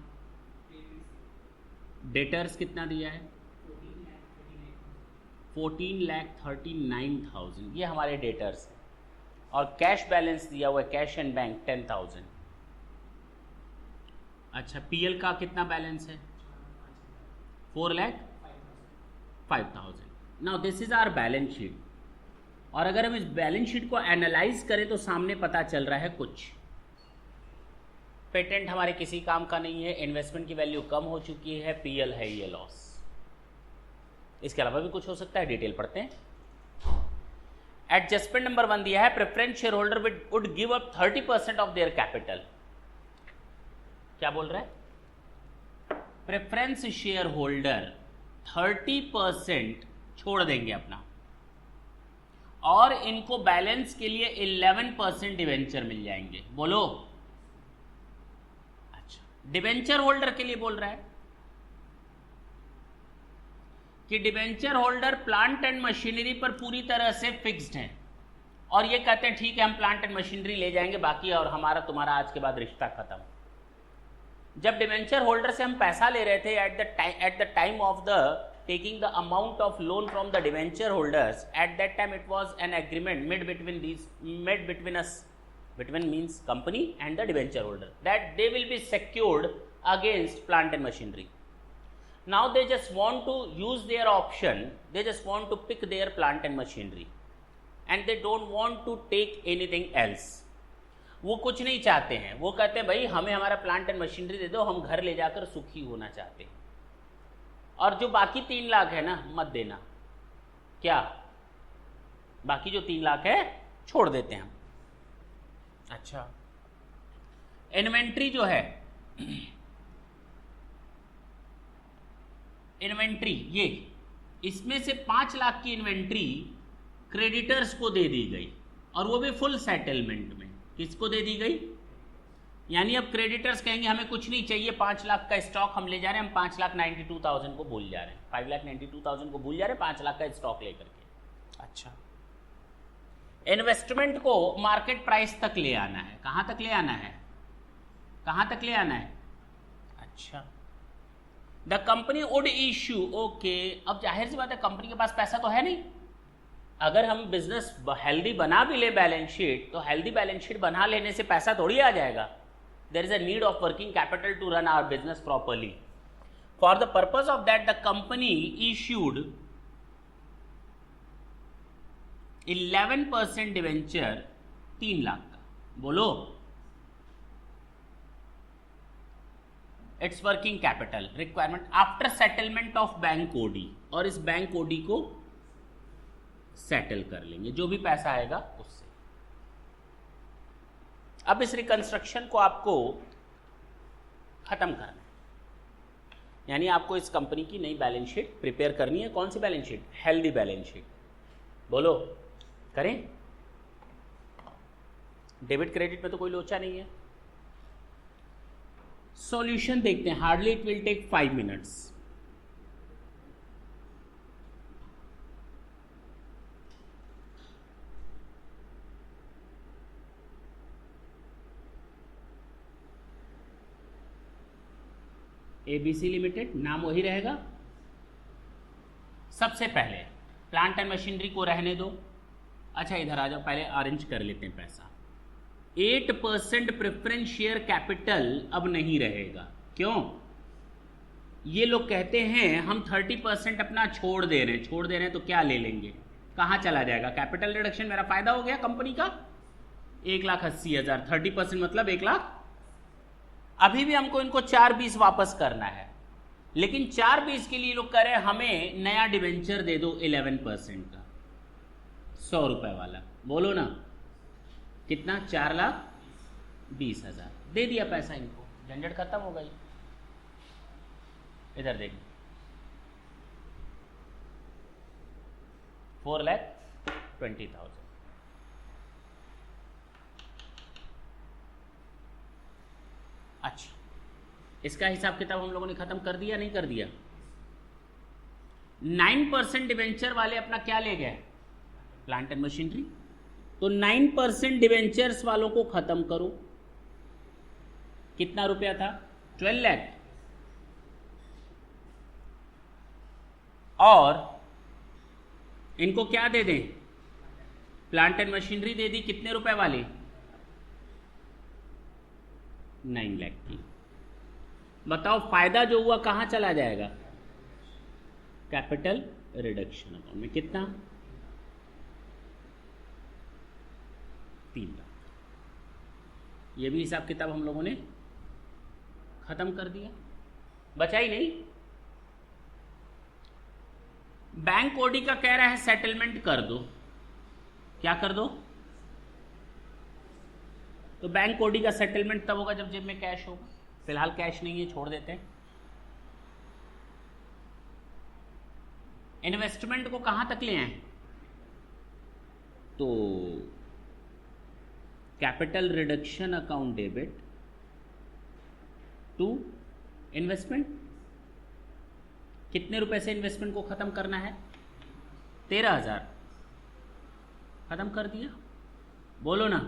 डेटर्स कितना दिया है? 14,39,000। ये हमारे डेटर्स हैं और कैश बैलेंस दिया हुआ है कैश एंड बैंक 10,000। अच्छा, पीएल का कितना बैलेंस है? 4,05,000। Now this is our balance sheet और अगर हम इस बैलेंस शीट को एनालाइज करें तो सामने पता चल रहा है कुछ। पेटेंट हमारे किसी काम का नहीं है, इन्वेस्टमेंट की वैल्यू कम हो चुकी है, पीएल है ये लॉस। इसके अलावा भी कुछ हो सकता है, डिटेल पढ़ते हैं। एडजस्टमेंट नंबर 1 दिया है, preference share holder would give up 30% of their capital. क्या बोल रहा है? प्रेफरेंस शेयर होल्डर 30% छोड़ देंगे अपना और इनको बैलेंस के लिए 11% डिवेंचर मिल जाएंगे। बोलो। अच्छा, डिवेंचर होल्डर के लिए बोल रहा है कि debenture holder plant and machinery पर पूरी तरह से फिक्स्ड है और ये कहते हैं ठीक है हम प्लांट एंड मशीनरी ले जाएंगे बाकी और हमारा तुम्हारा आज के बाद रिश्ता खत्म। जब डिवेंचर होल्डर से हम पैसा ले रहे थे at the time of the taking the amount of loan from the debenture holders, at that time it was an agreement made between us, between means company and the debenture holder, that they will be secured against plant and machinery. Now they just want to use their option, they just want to pick their plant and machinery and they don't want to take anything else. वो कुछ नहीं चाहते हैं, वो कहते हैं भाई हमें हमारा प्लांट एंड मशीनरी दे दो, हम घर ले जाकर सुखी होना चाहते हैं और जो बाकी 3 लाख है ना मत देना। क्या? बाकी जो 3 लाख है छोड़ देते हैं हम। अच्छा, इन्वेंट्री जो है, इन्वेंट्री ये इसमें से 5 लाख की इन्वेंट्री क्रेडिटर्स को दे दी गई और वो भी फुल सेटलमेंट में। किसको दे दी गई? यानी अब क्रेडिटर्स कहेंगे हमें कुछ नहीं चाहिए, 5 लाख का स्टॉक हम ले जा रहे हैं, हम 5,92,000 को भूल जा रहे हैं, 5,92,000 को भूल जा रहे हैं 5 लाख का स्टॉक लेकर के। अच्छा, इन्वेस्टमेंट को मार्केट प्राइस तक ले आना है। कहां तक ले आना है? कहां तक ले आना है? अच्छा, the company would issue. Okay, अब जाहिर सी बात है कंपनी के पास पैसा तो है नहीं। अगर हम बिजनेस हेल्दी बना भी ले बैलेंस शीट, तो हेल्दी बैलेंस शीट बना लेने से पैसा थोड़ी आ जाएगा। There is a need of working capital to run our business properly. For the purpose of that, the company issued 11% debenture 3 lakh का। बोलो। It's working capital requirement after settlement of bank OD, और इस बैंक ओडी को settle कर लेंगे जो भी पैसा आएगा उससे। अब इस रिकंस्ट्रक्शन को आपको खत्म करना है, यानी आपको इस कंपनी की नई बैलेंस शीट प्रिपेयर करनी है। कौन सी balance sheet? Healthy balance sheet. बोलो, करें? डेबिट क्रेडिट में तो कोई लोचा नहीं है। सॉल्यूशन देखते हैं, hardly it will take 5 minutes. ABC limited, नाम वही रहेगा। सबसे पहले प्लांट एंड मशीनरी को रहने दो। अच्छा इधर आ जाओ, पहले अरेंज कर लेते हैं पैसा। 8% प्रेफरेंस शेयर कैपिटल अब नहीं रहेगा। क्यों? ये लोग कहते हैं हम 30% अपना छोड़ दे रहे हैं, तो क्या ले लेंगे? कहाँ चला जाएगा? कैपिटल रिडक्शन मेरा फायदा हो गया कंपनी का 1,80,000, 30% मतलब 1 लाख। अभी भी हमको इनको 4,20 वापस करना है, लेकिन 4,20 के लिए लोग कह रहे हैं हमें नया डिवेंचर दे दो 11% का, 100 रुपए वाला। बोलो ना कितना? 4,20,000 दे दिया पैसा इनको, झंझट खत्म हो गई। इधर देख, 4,20,000। अच्छा, इसका हिसाब किताब हम लोगों ने खत्म कर दिया, नहीं कर दिया? 9% डिवेंचर वाले अपना क्या ले गए? Plant and machinery. तो 9% डिवेंचर्स वालों को खत्म करो। कितना रुपया था? 12 लाख। और इनको क्या दे दें? प्लांट एंड मशीनरी दे दी। कितने रुपए वाली? 9 लाख की। बताओ फायदा जो हुआ कहां चला जाएगा? कैपिटल रिडक्शन अकाउंट में। कितना? 3 लाख। ये भी हिसाब किताब हम लोगों ने खत्म कर दिया, बचा ही नहीं। बैंक ओडी का कह रहा है सेटलमेंट कर दो। क्या कर दो? तो बैंक ओडी का सेटलमेंट तब होगा जब जेब में कैश होगा। फिलहाल कैश नहीं है, छोड़ देते हैं। इन्वेस्टमेंट को कहां तक ले आए? तो capital reduction account debit to investment. कितने रुपए से इन्वेस्टमेंट को खत्म करना है? 13,000। खत्म कर दिया। बोलो ना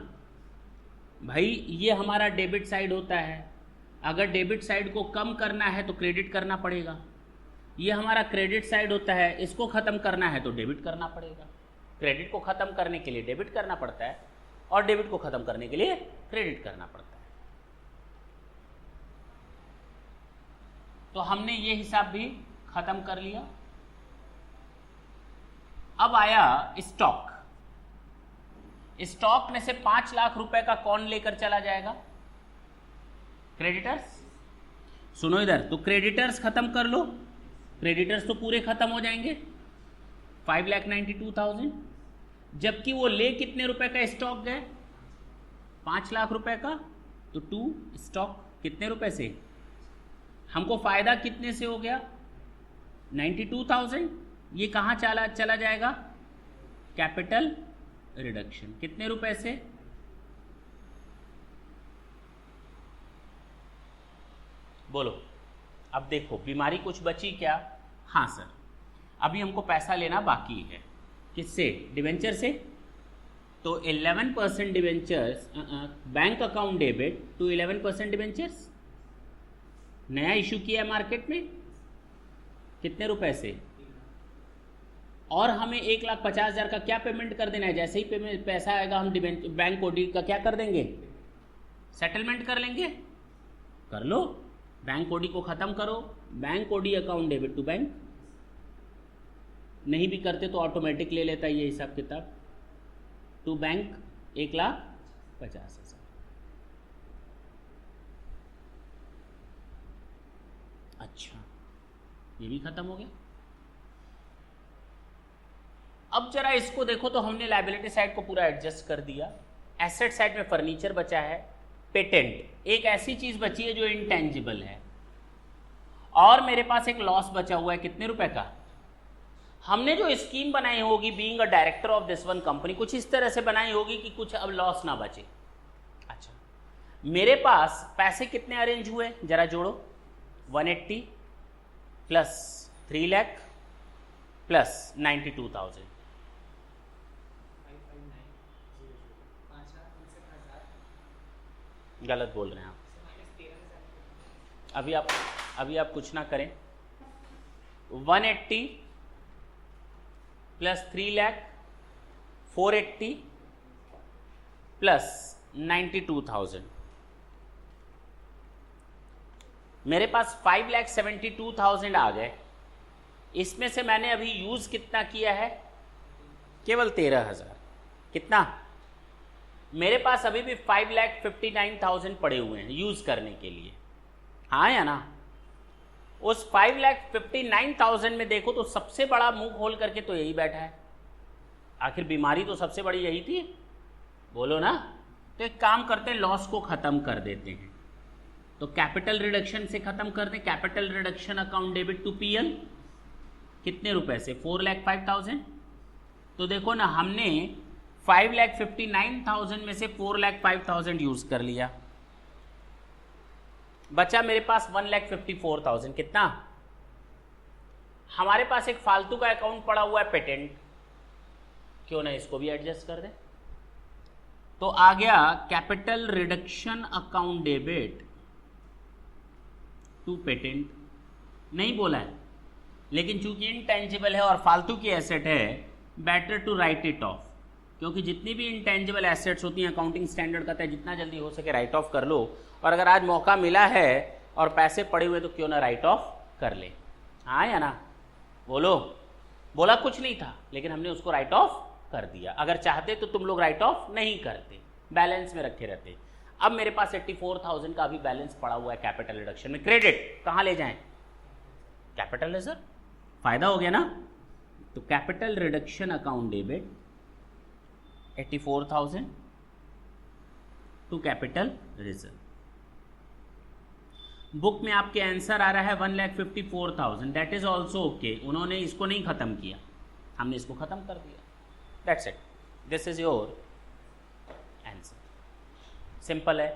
भाई, ये हमारा डेबिट साइड होता है। अगर डेबिट साइड को कम करना है तो क्रेडिट करना पड़ेगा। ये हमारा क्रेडिट साइड होता है, इसको खत्म करना है तो डेबिट करना पड़ेगा। क्रेडिट को खत्म करने के लिए डेबिट करना पड़ता है और डेबिट को खत्म करने के लिए क्रेडिट करना पड़ता है। तो हमने ये हिसाब भी खत्म कर लिया। अब आया स्टॉक। स्टॉक में से 5 लाख रुपए का कौन लेकर चला जाएगा? क्रेडिटर्स। सुनो इधर, तो क्रेडिटर्स खत्म कर लो। क्रेडिटर्स तो पूरे खत्म हो जाएंगे, 5,92,000। जबकि वो ले कितने रुपए का स्टॉक गए? 5 लाख रुपए का। तो 2 स्टॉक कितने रुपए से? हमको फायदा कितने से हो गया? 92,000। ये कहां चला जाएगा? Capital reduction. कितने रुपए से? बोलो। अब देखो बीमारी कुछ बची क्या? हाँ सर, अभी हमको पैसा लेना बाकी है। किससे? डिवेंचर से। तो 11% debentures, bank account debit to 11% debentures नया इशू किया है मार्केट में। कितने रुपए से? और हमें 1,50,000 का क्या पेमेंट कर देना है? जैसे ही पेमेंट पैसा आएगा हम बैंक ओडी का क्या कर देंगे? सेटलमेंट कर लेंगे। कर लो, बैंक ओडी को खत्म करो। Bank OD account debit to bank. नहीं भी करते तो ऑटोमेटिक ले लेता है ये हिसाब किताब। To bank 1,50,000। ये भी खत्म हो गया। अब जरा इसको देखो तो हमने लायबिलिटी साइड को पूरा एडजस्ट कर दिया। एसेट साइड में फर्नीचर बचा है, पेटेंट एक ऐसी चीज बची है जो इंटेंजिबल है, और मेरे पास एक लॉस बचा हुआ है कितने रुपए का। हमने जो स्कीम बनाई होगी being a director of this one company, कुछ इस तरह से बनाई होगी कि कुछ अब लॉस ना बचे। अच्छा, मेरे पास पैसे कितने अरेंज हुए जरा जोड़ो, 180 प्लस 3 लाख प्लस 92,000, गलत बोल रहे हैं आप। अभी आप कुछ ना करें, 180 प्लस 3 लाख 480 प्लस 92,000, मेरे पास 5,72,000 आ गए। इसमें से मैंने अभी यूज कितना किया है, केवल 13,000। कितना, मेरे पास अभी भी 5,59,000 पड़े हुए हैं यूज करने के लिए, हाँ या ना। उस 5,59,000 में देखो तो सबसे बड़ा मुंह खोल करके तो यही बैठा है, आखिर बीमारी तो सबसे बड़ी यही थी, बोलो ना। तो एक काम करते हैं, लॉस को खत्म कर देते हैं। तो कैपिटल रिडक्शन से खत्म कर दें, capital reduction account debit to PL, कितने रुपए से, 4,05,000। तो देखो ना, हमने 5,59,000 में से 4,05,000 यूज कर लिया, बचा मेरे पास 1,54,000। कितना, हमारे पास एक फालतू का अकाउंट पड़ा हुआ है पेटेंट, क्यों ना इसको भी एडजस्ट कर दें। तो आ गया capital reduction account debit to patent, नहीं बोला है, लेकिन चूंकि इनटेंजिबल है और फालतू की एसेट है, better to write it off, क्योंकि जितनी भी इंटेंजिबल एसेट्स होती हैं अकाउंटिंग स्टैंडर्ड कहता है जितना जल्दी हो सके राइट ऑफ कर लो, और अगर आज मौका मिला है और पैसे पड़े हुए तो क्यों ना राइट ऑफ कर ले, हाँ या ना। बोलो, बोला कुछ नहीं था, लेकिन हमने उसको राइट ऑफ कर दिया। अगर चाहते तो तुम लोग राइट ऑफ नहीं करते, बैलेंस में रखे रहते। अब मेरे पास 84,000 का अभी बैलेंस पड़ा हुआ है कैपिटल रिडक्शन में, क्रेडिट कहाँ ले जाएं, कैपिटल रिजर्व, फायदा हो गया ना। तो capital reduction account debit 84,000 to capital reserve. Book में आपके आंसर आ रहा है 1,54,000, दैट इज ऑल्सो ओके। उन्होंने इसको नहीं खत्म किया, हमने इसको खत्म कर दिया, that's it, this is your answer, simple है।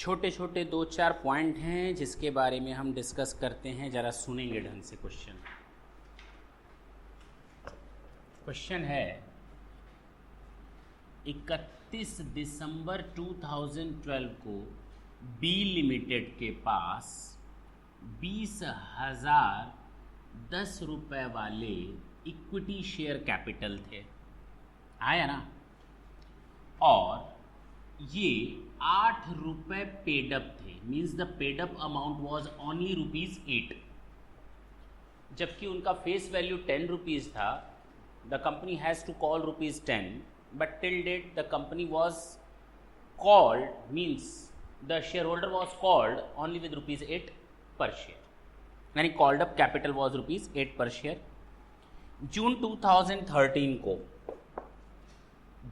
छोटे छोटे 2-4 पॉइंट हैं जिसके बारे में हम डिस्कस करते हैं, जरा सुनेंगे ढंग से। क्वेश्चन है 31 दिसंबर 2012 को बी लिमिटेड के पास 20,010 रुपए वाले इक्विटी शेयर कैपिटल थे, आया ना, और ये 8 रुपए पेडअप थे, means the paid up amount was only ₹8, जबकि उनका फेस वैल्यू 10 रुपीज़ था। The company has to call ₹10, but till date the company was called, means the shareholder was called only with ₹8 per share, यानी called up capital was ₹8 per share. जून 2013 को,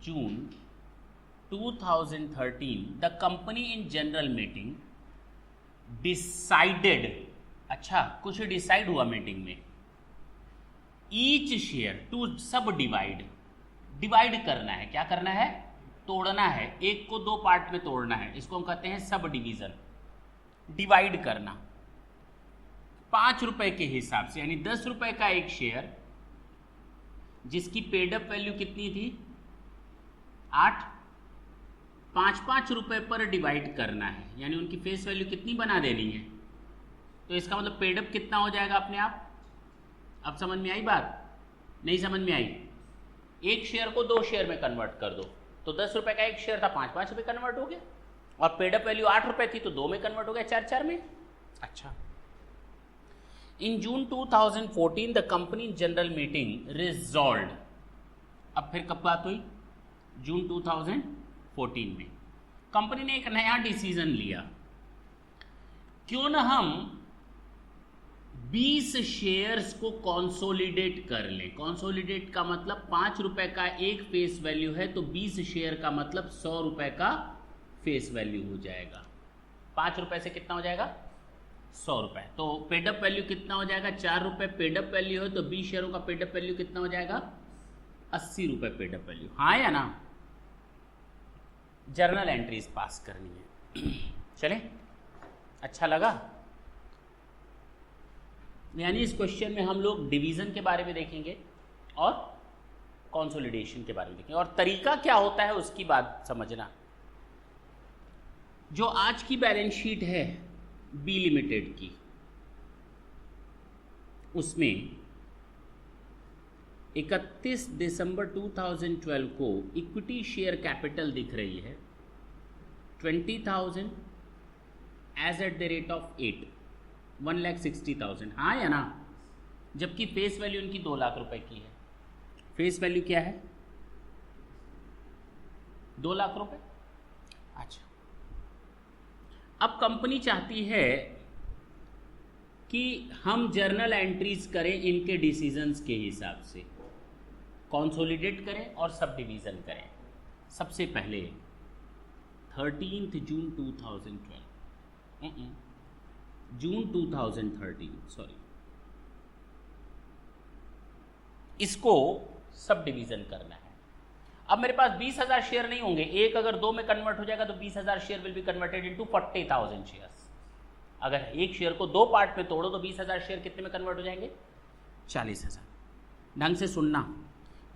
जून 2013 the company in general meeting decided, अच्छा कुछ decide हुआ meeting में, each share to सब divide करना है। क्या करना है? तोड़ना है, एक को 2 पार्ट में तोड़ना है, इसको हम कहते हैं सब डिवीजन। डिवाइड करना 5 रुपए के हिसाब से, यानी 10 रुपए का एक शेयर जिसकी पेडअप वैल्यू कितनी थी 8, 5-5 रुपए पर डिवाइड करना है, यानी उनकी फेस वैल्यू कितनी बना देनी है। तो इसका मतलब पेडअप कितना हो जाएगा अपने आप। अब समझ में आई बात? नहीं समझ में आई? एक शेयर को 2 शेयर में कन्वर्ट कर दो, तो 10 रुपए का एक शेयर था, 5-5 रुपए कन्वर्ट हो गया, और पेडअप वैल्यू 8 रुपए थी तो 2 में कन्वर्ट हो गया, 4-4 में। अच्छा, इन जून 2014 the company general meeting resolved, अब फिर कब बात हुई? जून 2014 में कंपनी ने एक नया डिसीजन लिया, क्यों ना हम 20 शेयर्स को कंसोलिडेट कर लें। कंसोलिडेट का मतलब 5 रुपए का एक फेस वैल्यू है, तो 20 शेयर का मतलब 100 रुपए का फेस वैल्यू हो जाएगा। 5 रुपए से कितना हो जाएगा? 100 रुपए। तो पेडअप वैल्यू कितना हो जाएगा? 4 रुपए पेडअप वैल्यू है, तो 20 शेयरों का पेडअप वैल्यू कितना हो जाएगा? 80 रुपए पेडअप वैल्यू। हाँ या ना? जर्नल एंट्रीज पास करनी है। चले, अच्छा लगा? यानी इस क्वेश्चन में हम लोग डिवीजन के बारे में देखेंगे और कंसोलिडेशन के बारे में देखेंगे, और तरीका क्या होता है उसकी बात समझना। जो आज की बैलेंस शीट है बी लिमिटेड की, उसमें 31 दिसंबर 2012 को इक्विटी शेयर कैपिटल दिख रही है 20,000 as at the rate of 8, 1,60,000, हाँ या ना? जबकि फेस वैल्यू उनकी 2 लाख रुपए की है। फेस वैल्यू क्या है? 2 लाख रुपए। अच्छा, अब कंपनी चाहती है कि हम जर्नल एंट्रीज करें इनके डिसीजंस के हिसाब से, कंसोलिडेट करें और सब डिवीजन करें। सबसे पहले 13 जून 2012, जून 2013, सॉरी, इसको सब डिवीजन करना है। अब मेरे पास 20,000 शेयर नहीं होंगे, एक अगर 2 में कन्वर्ट हो जाएगा तो 20,000 share will be converted into 40,000 shares. अगर एक शेयर को 2 पार्ट में तोड़ो तो 20,000 शेयर कितने में कन्वर्ट हो जाएंगे? 40,000। ढंग से सुनना।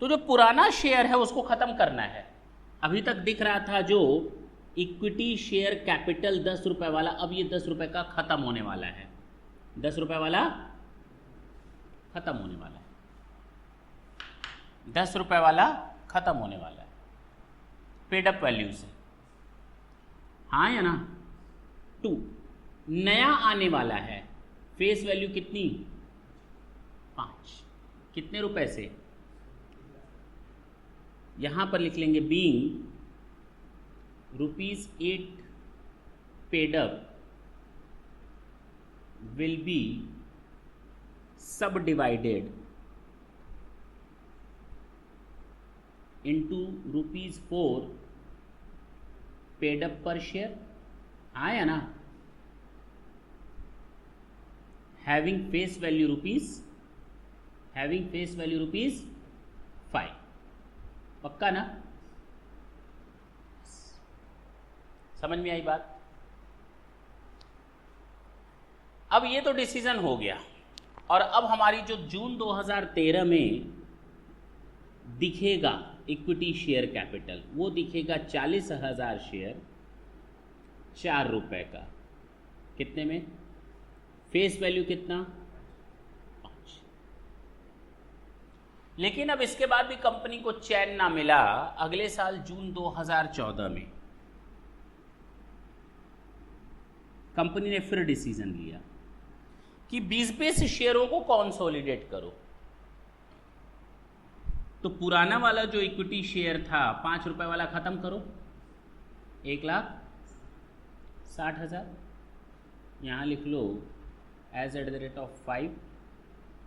तो जो पुराना शेयर है उसको खत्म करना है। अभी तक दिख रहा था जो इक्विटी शेयर कैपिटल 10 रुपए वाला, अब ये 10 रुपए का खत्म होने वाला है। 10 रुपए वाला खत्म होने वाला है। 10 रुपए वाला खत्म होने वाला है पेडअप वैल्यू से, हाँ या ना? 2 नया आने वाला है, फेस वैल्यू कितनी? 5। कितने रुपए से? यहां पर लिख लेंगे being ₹8 paid up will be सब डिवाइडेड इंटू ₹4 पेड अप पर शेयर, हाँ या ना? Having face value ₹5। पक्का ना? समझ में आई बात? अब ये तो डिसीजन हो गया, और अब हमारी जो जून 2013 में दिखेगा इक्विटी शेयर कैपिटल, वो दिखेगा 40,000 शेयर, 4 रुपए का। कितने में? फेस वैल्यू कितना? 5। लेकिन अब इसके बाद भी कंपनी को चैन ना मिला। अगले साल जून 2014 में कंपनी ने फिर डिसीजन लिया कि 20-20 शेयरों को कंसोलिडेट करो। तो पुराना वाला जो इक्विटी शेयर था 5 रुपए वाला खत्म करो, 1,60,000 यहां लिख लो as at the rate of 5,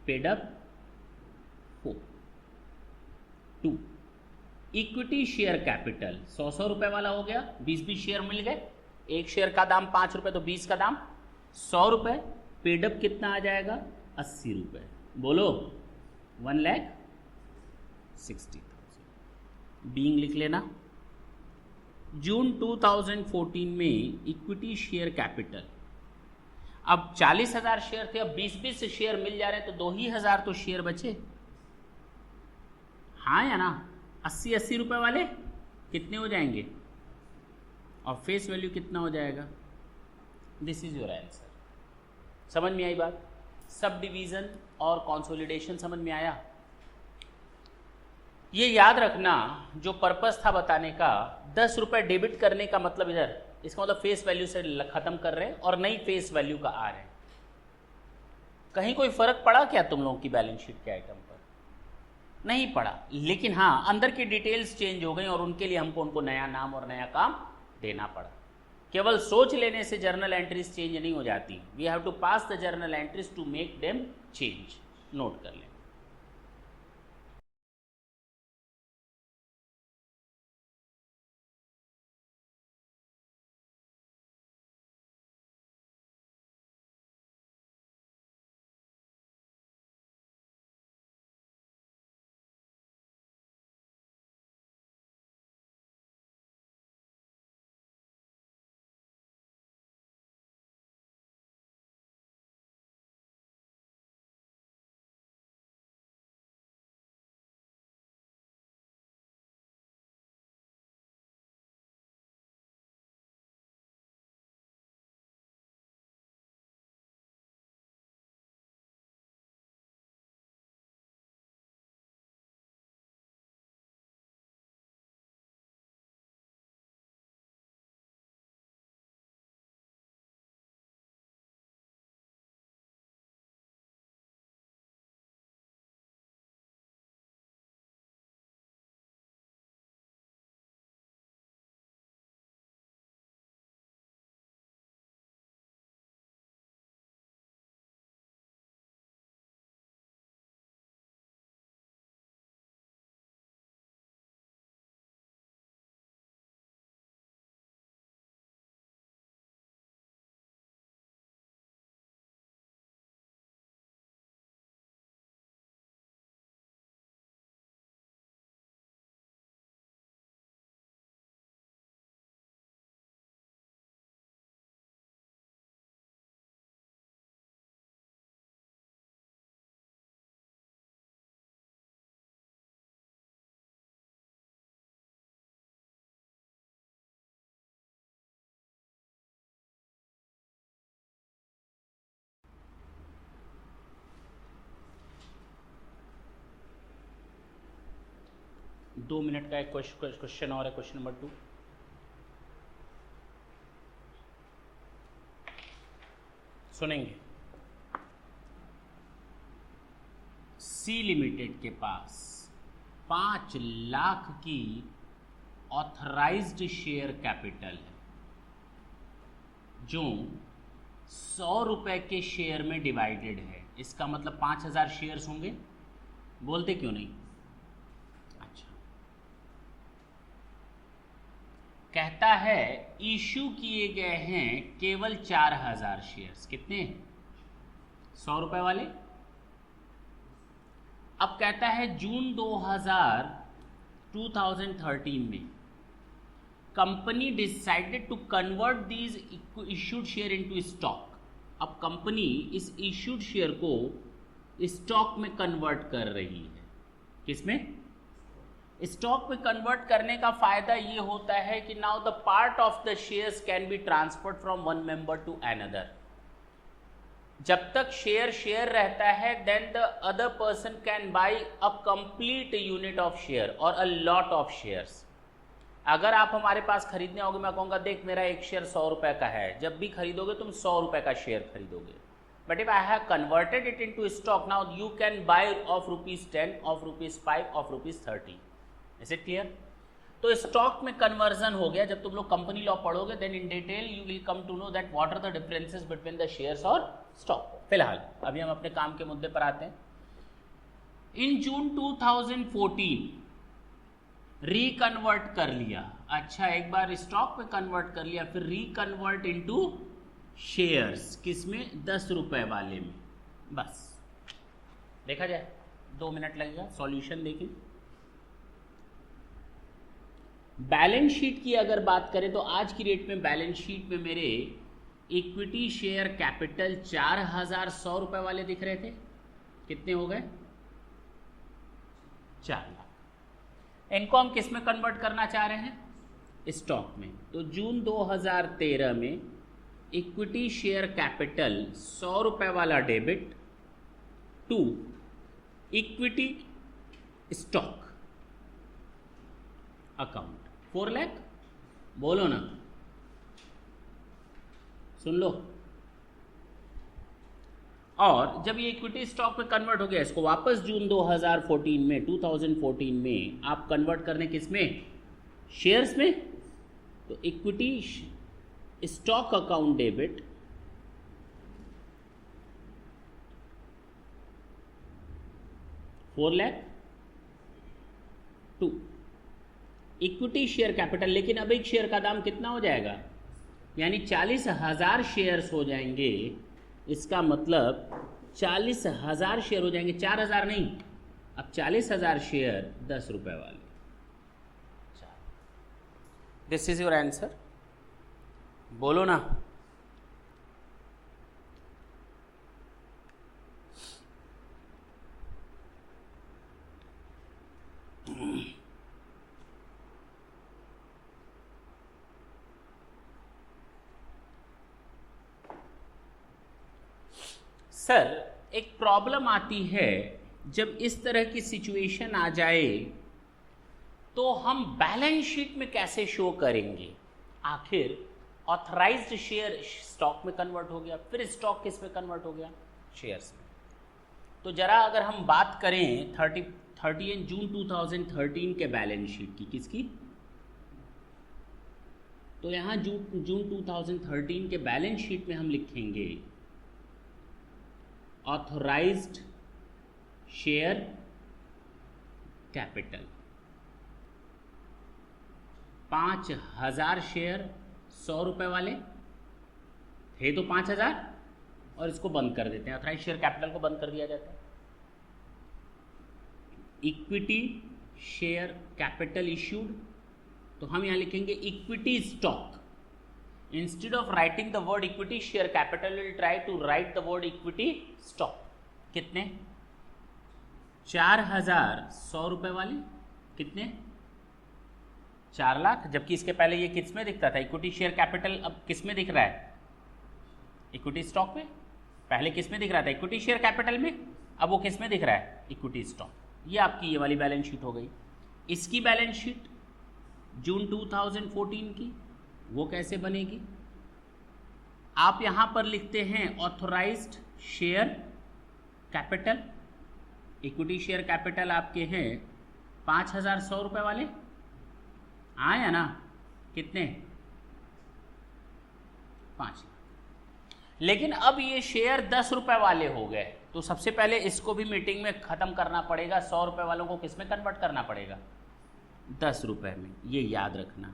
paid up 4। 2 equity share capital 100 रुपए वाला हो गया, 20-20 शेयर मिल गए, एक शेयर का दाम 5 रुपए तो 20 का दाम 100 रुपए। पेडअप कितना आ जाएगा? 80 रुपए। बोलो 1,60,000। बीइंग लिख लेना। जून 2014 में इक्विटी शेयर कैपिटल, अब 40,000 शेयर थे, अब 20-20 शेयर मिल जा रहे हैं तो 2,000 तो शेयर बचे, हाँ या ना? 80-80 रुपए वाले कितने हो जाएंगे, और फेस वैल्यू कितना हो जाएगा? This is your answer. समझ में आई बात? सब डिवीजन और कंसोलिडेशन समझ में आया? ये याद रखना, जो पर्पस था बताने का, 10 रुपए डेबिट करने का मतलब इधर, इसका मतलब फेस वैल्यू से खत्म कर रहे हैं और नई फेस वैल्यू का आ रहे हैं। कहीं कोई फर्क पड़ा क्या तुम लोगों की बैलेंस शीट के आइटम पर? नहीं पड़ा, लेकिन हाँ अंदर की डिटेल्स चेंज हो गई और उनके लिए हमको उनको नया नाम और नया काम देना पड़ा। केवल सोच लेने से जर्नल एंट्रीज चेंज नहीं हो जाती, we have to pass the journal entries to make them change. Note कर लें। दो मिनट का एक क्वेश्चन और है, क्वेश्चन नंबर 2। सुनेंगे। सी लिमिटेड के पास 5 लाख की ऑथराइज्ड शेयर कैपिटल है, जो 100 रुपए के शेयर में डिवाइडेड है। इसका मतलब 5,000 शेयर्स होंगे। बोलते क्यों नहीं? अच्छा, कहता है इशू किए गए हैं केवल 4,000 शेयर्स। कितने? 100 रुपए वाले। अब कहता है जून 2013 में company decided to convert these issued share into stock. अब कंपनी इस इश्यूड शेयर को स्टॉक में कन्वर्ट कर रही है। किसमें? स्टॉक में कन्वर्ट करने का फायदा ये होता है कि now the part of the shares can be transferred from one member to another. जब तक शेयर रहता है then the other person can buy a complete unit of share और अ लॉट ऑफ शेयर्स। अगर आप हमारे पास खरीदने आओगे, मैं कहूँगा देख मेरा एक शेयर 100 रुपए का है, जब भी खरीदोगे तुम 100 रुपए का शेयर खरीदोगे। But if I have converted it into stock now you can buy of ₹10, of ₹5, of ₹30। Is it clear? तो स्टॉक में कन्वर्जन हो गया। जब तुम लोग कंपनी लॉ पढ़ोगे then in detail you will come to know that what are the differences between the shares और stock. फिलहाल अभी हम अपने काम के मुद्दे पर आते हैं। इन जून 2014 रिकन्वर्ट कर लिया। अच्छा, एक बार स्टॉक में कन्वर्ट कर लिया, फिर रिकन्वर्ट इनटू शेयर्स। किसमें? 10 रुपए वाले में। बस देखा जाए, 2 मिनट लगेगा। सॉल्यूशन देखिए। बैलेंस शीट की अगर बात करें तो आज की डेट में बैलेंस शीट में मेरे इक्विटी शेयर कैपिटल 4100 रुपए वाले दिख रहे थे। कितने हो गए? 4 लाख। इनको हम किस में कन्वर्ट करना चाह रहे हैं? स्टॉक में। तो जून 2013 में इक्विटी शेयर कैपिटल 100 रुपए वाला debit to equity stock account 4 lakh. बोलो ना, सुन लो। और जब ये इक्विटी स्टॉक में कन्वर्ट हो गया, इसको वापस जून 2014 में आप कन्वर्ट करने किस में? शेयर्स में। तो equity stock account debit $4 lakh to equity share capital. लेकिन अब एक शेयर का दाम कितना हो जाएगा? यानी 40,000 शेयर्स हो जाएंगे। इसका मतलब 40,000 शेयर हो जाएंगे, 4,000 नहीं। अब 40,000 शेयर 10 रुपए वाले। This is your answer. बोलो ना। सर, एक प्रॉब्लम आती है जब इस तरह की सिचुएशन आ जाए तो हम बैलेंस शीट में कैसे शो करेंगे? आखिर ऑथराइज्ड शेयर स्टॉक में कन्वर्ट हो गया, फिर स्टॉक किस में कन्वर्ट हो गया? शेयर्स में। तो जरा अगर हम बात करें 30 जून 2013 के बैलेंस शीट की, किसकी? तो यहां जून 2013 के बैलेंस शीट में हम लिखेंगे ऑथराइज्ड शेयर कैपिटल 5,000 शेयर 100 रुपए वाले थे, तो 5,000 और इसको बंद कर देते हैं। ऑथराइज्ड शेयर कैपिटल को बंद कर दिया जाता है। इक्विटी शेयर कैपिटल इश्यूड, तो हम यहां लिखेंगे equity stock. Instead of writing the word equity share capital will try to write the word equity stock. कितने? 4,100 रुपए वाले। कितने? 4 लाख। जबकि इसके पहले ये किस में दिखता था? इक्विटी शेयर कैपिटल अब किस में दिख रहा है? इक्विटी स्टॉक में। पहले किस में दिख रहा था? इक्विटी शेयर कैपिटल में। अब वो किस में दिख रहा है? Equity stock. ये आपकी ये वाली बैलेंस शीट हो गई। इसकी बैलेंस शीट जून 2014 की वो कैसे बनेगी? आप यहां पर लिखते हैं authorised share capital. Equity share capital आपके हैं 5,100 रुपए वाले। आया ना? कितने? 5 लाख। लेकिन अब ये शेयर 10 रुपए वाले हो गए, तो सबसे पहले इसको भी मीटिंग में खत्म करना पड़ेगा। 100 रुपए वालों को किस में कन्वर्ट करना पड़ेगा? 10 रुपए में। ये याद रखना।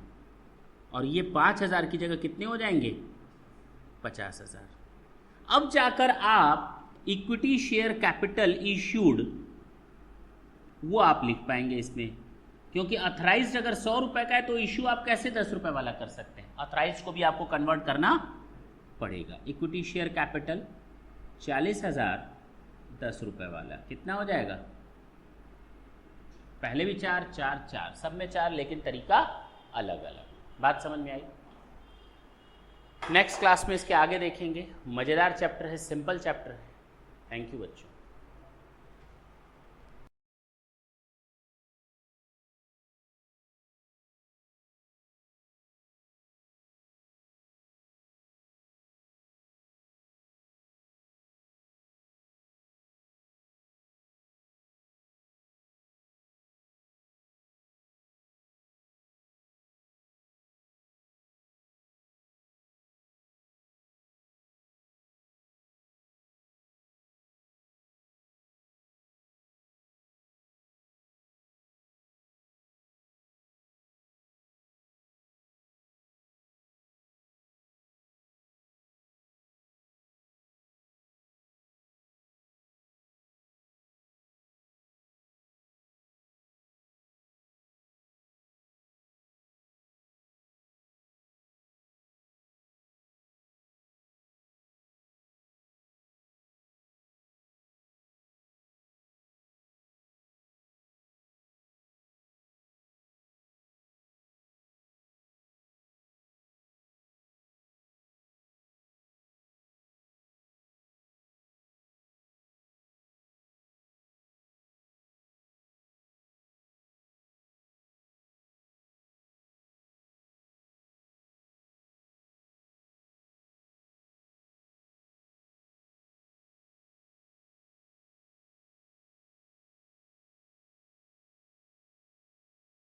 और ये 5,000 की जगह कितने हो जाएंगे? 50,000। अब जाकर आप इक्विटी शेयर कैपिटल इश्यूड वो आप लिख पाएंगे इसमें, क्योंकि अथराइज्ड अगर 100 रुपए का है तो इश्यू आप कैसे 10 रुपए वाला कर सकते हैं? अथराइज्ड को भी आपको कन्वर्ट करना पड़ेगा। इक्विटी शेयर कैपिटल 40,000 10 रुपये वाला कितना हो जाएगा? पहले भी 4 4 4, सब में 4, लेकिन तरीका अलग अलग। बात समझ में आई? नेक्स्ट क्लास में इसके आगे देखेंगे। मज़ेदार चैप्टर है, सिंपल चैप्टर है। थैंक यू बच्चों।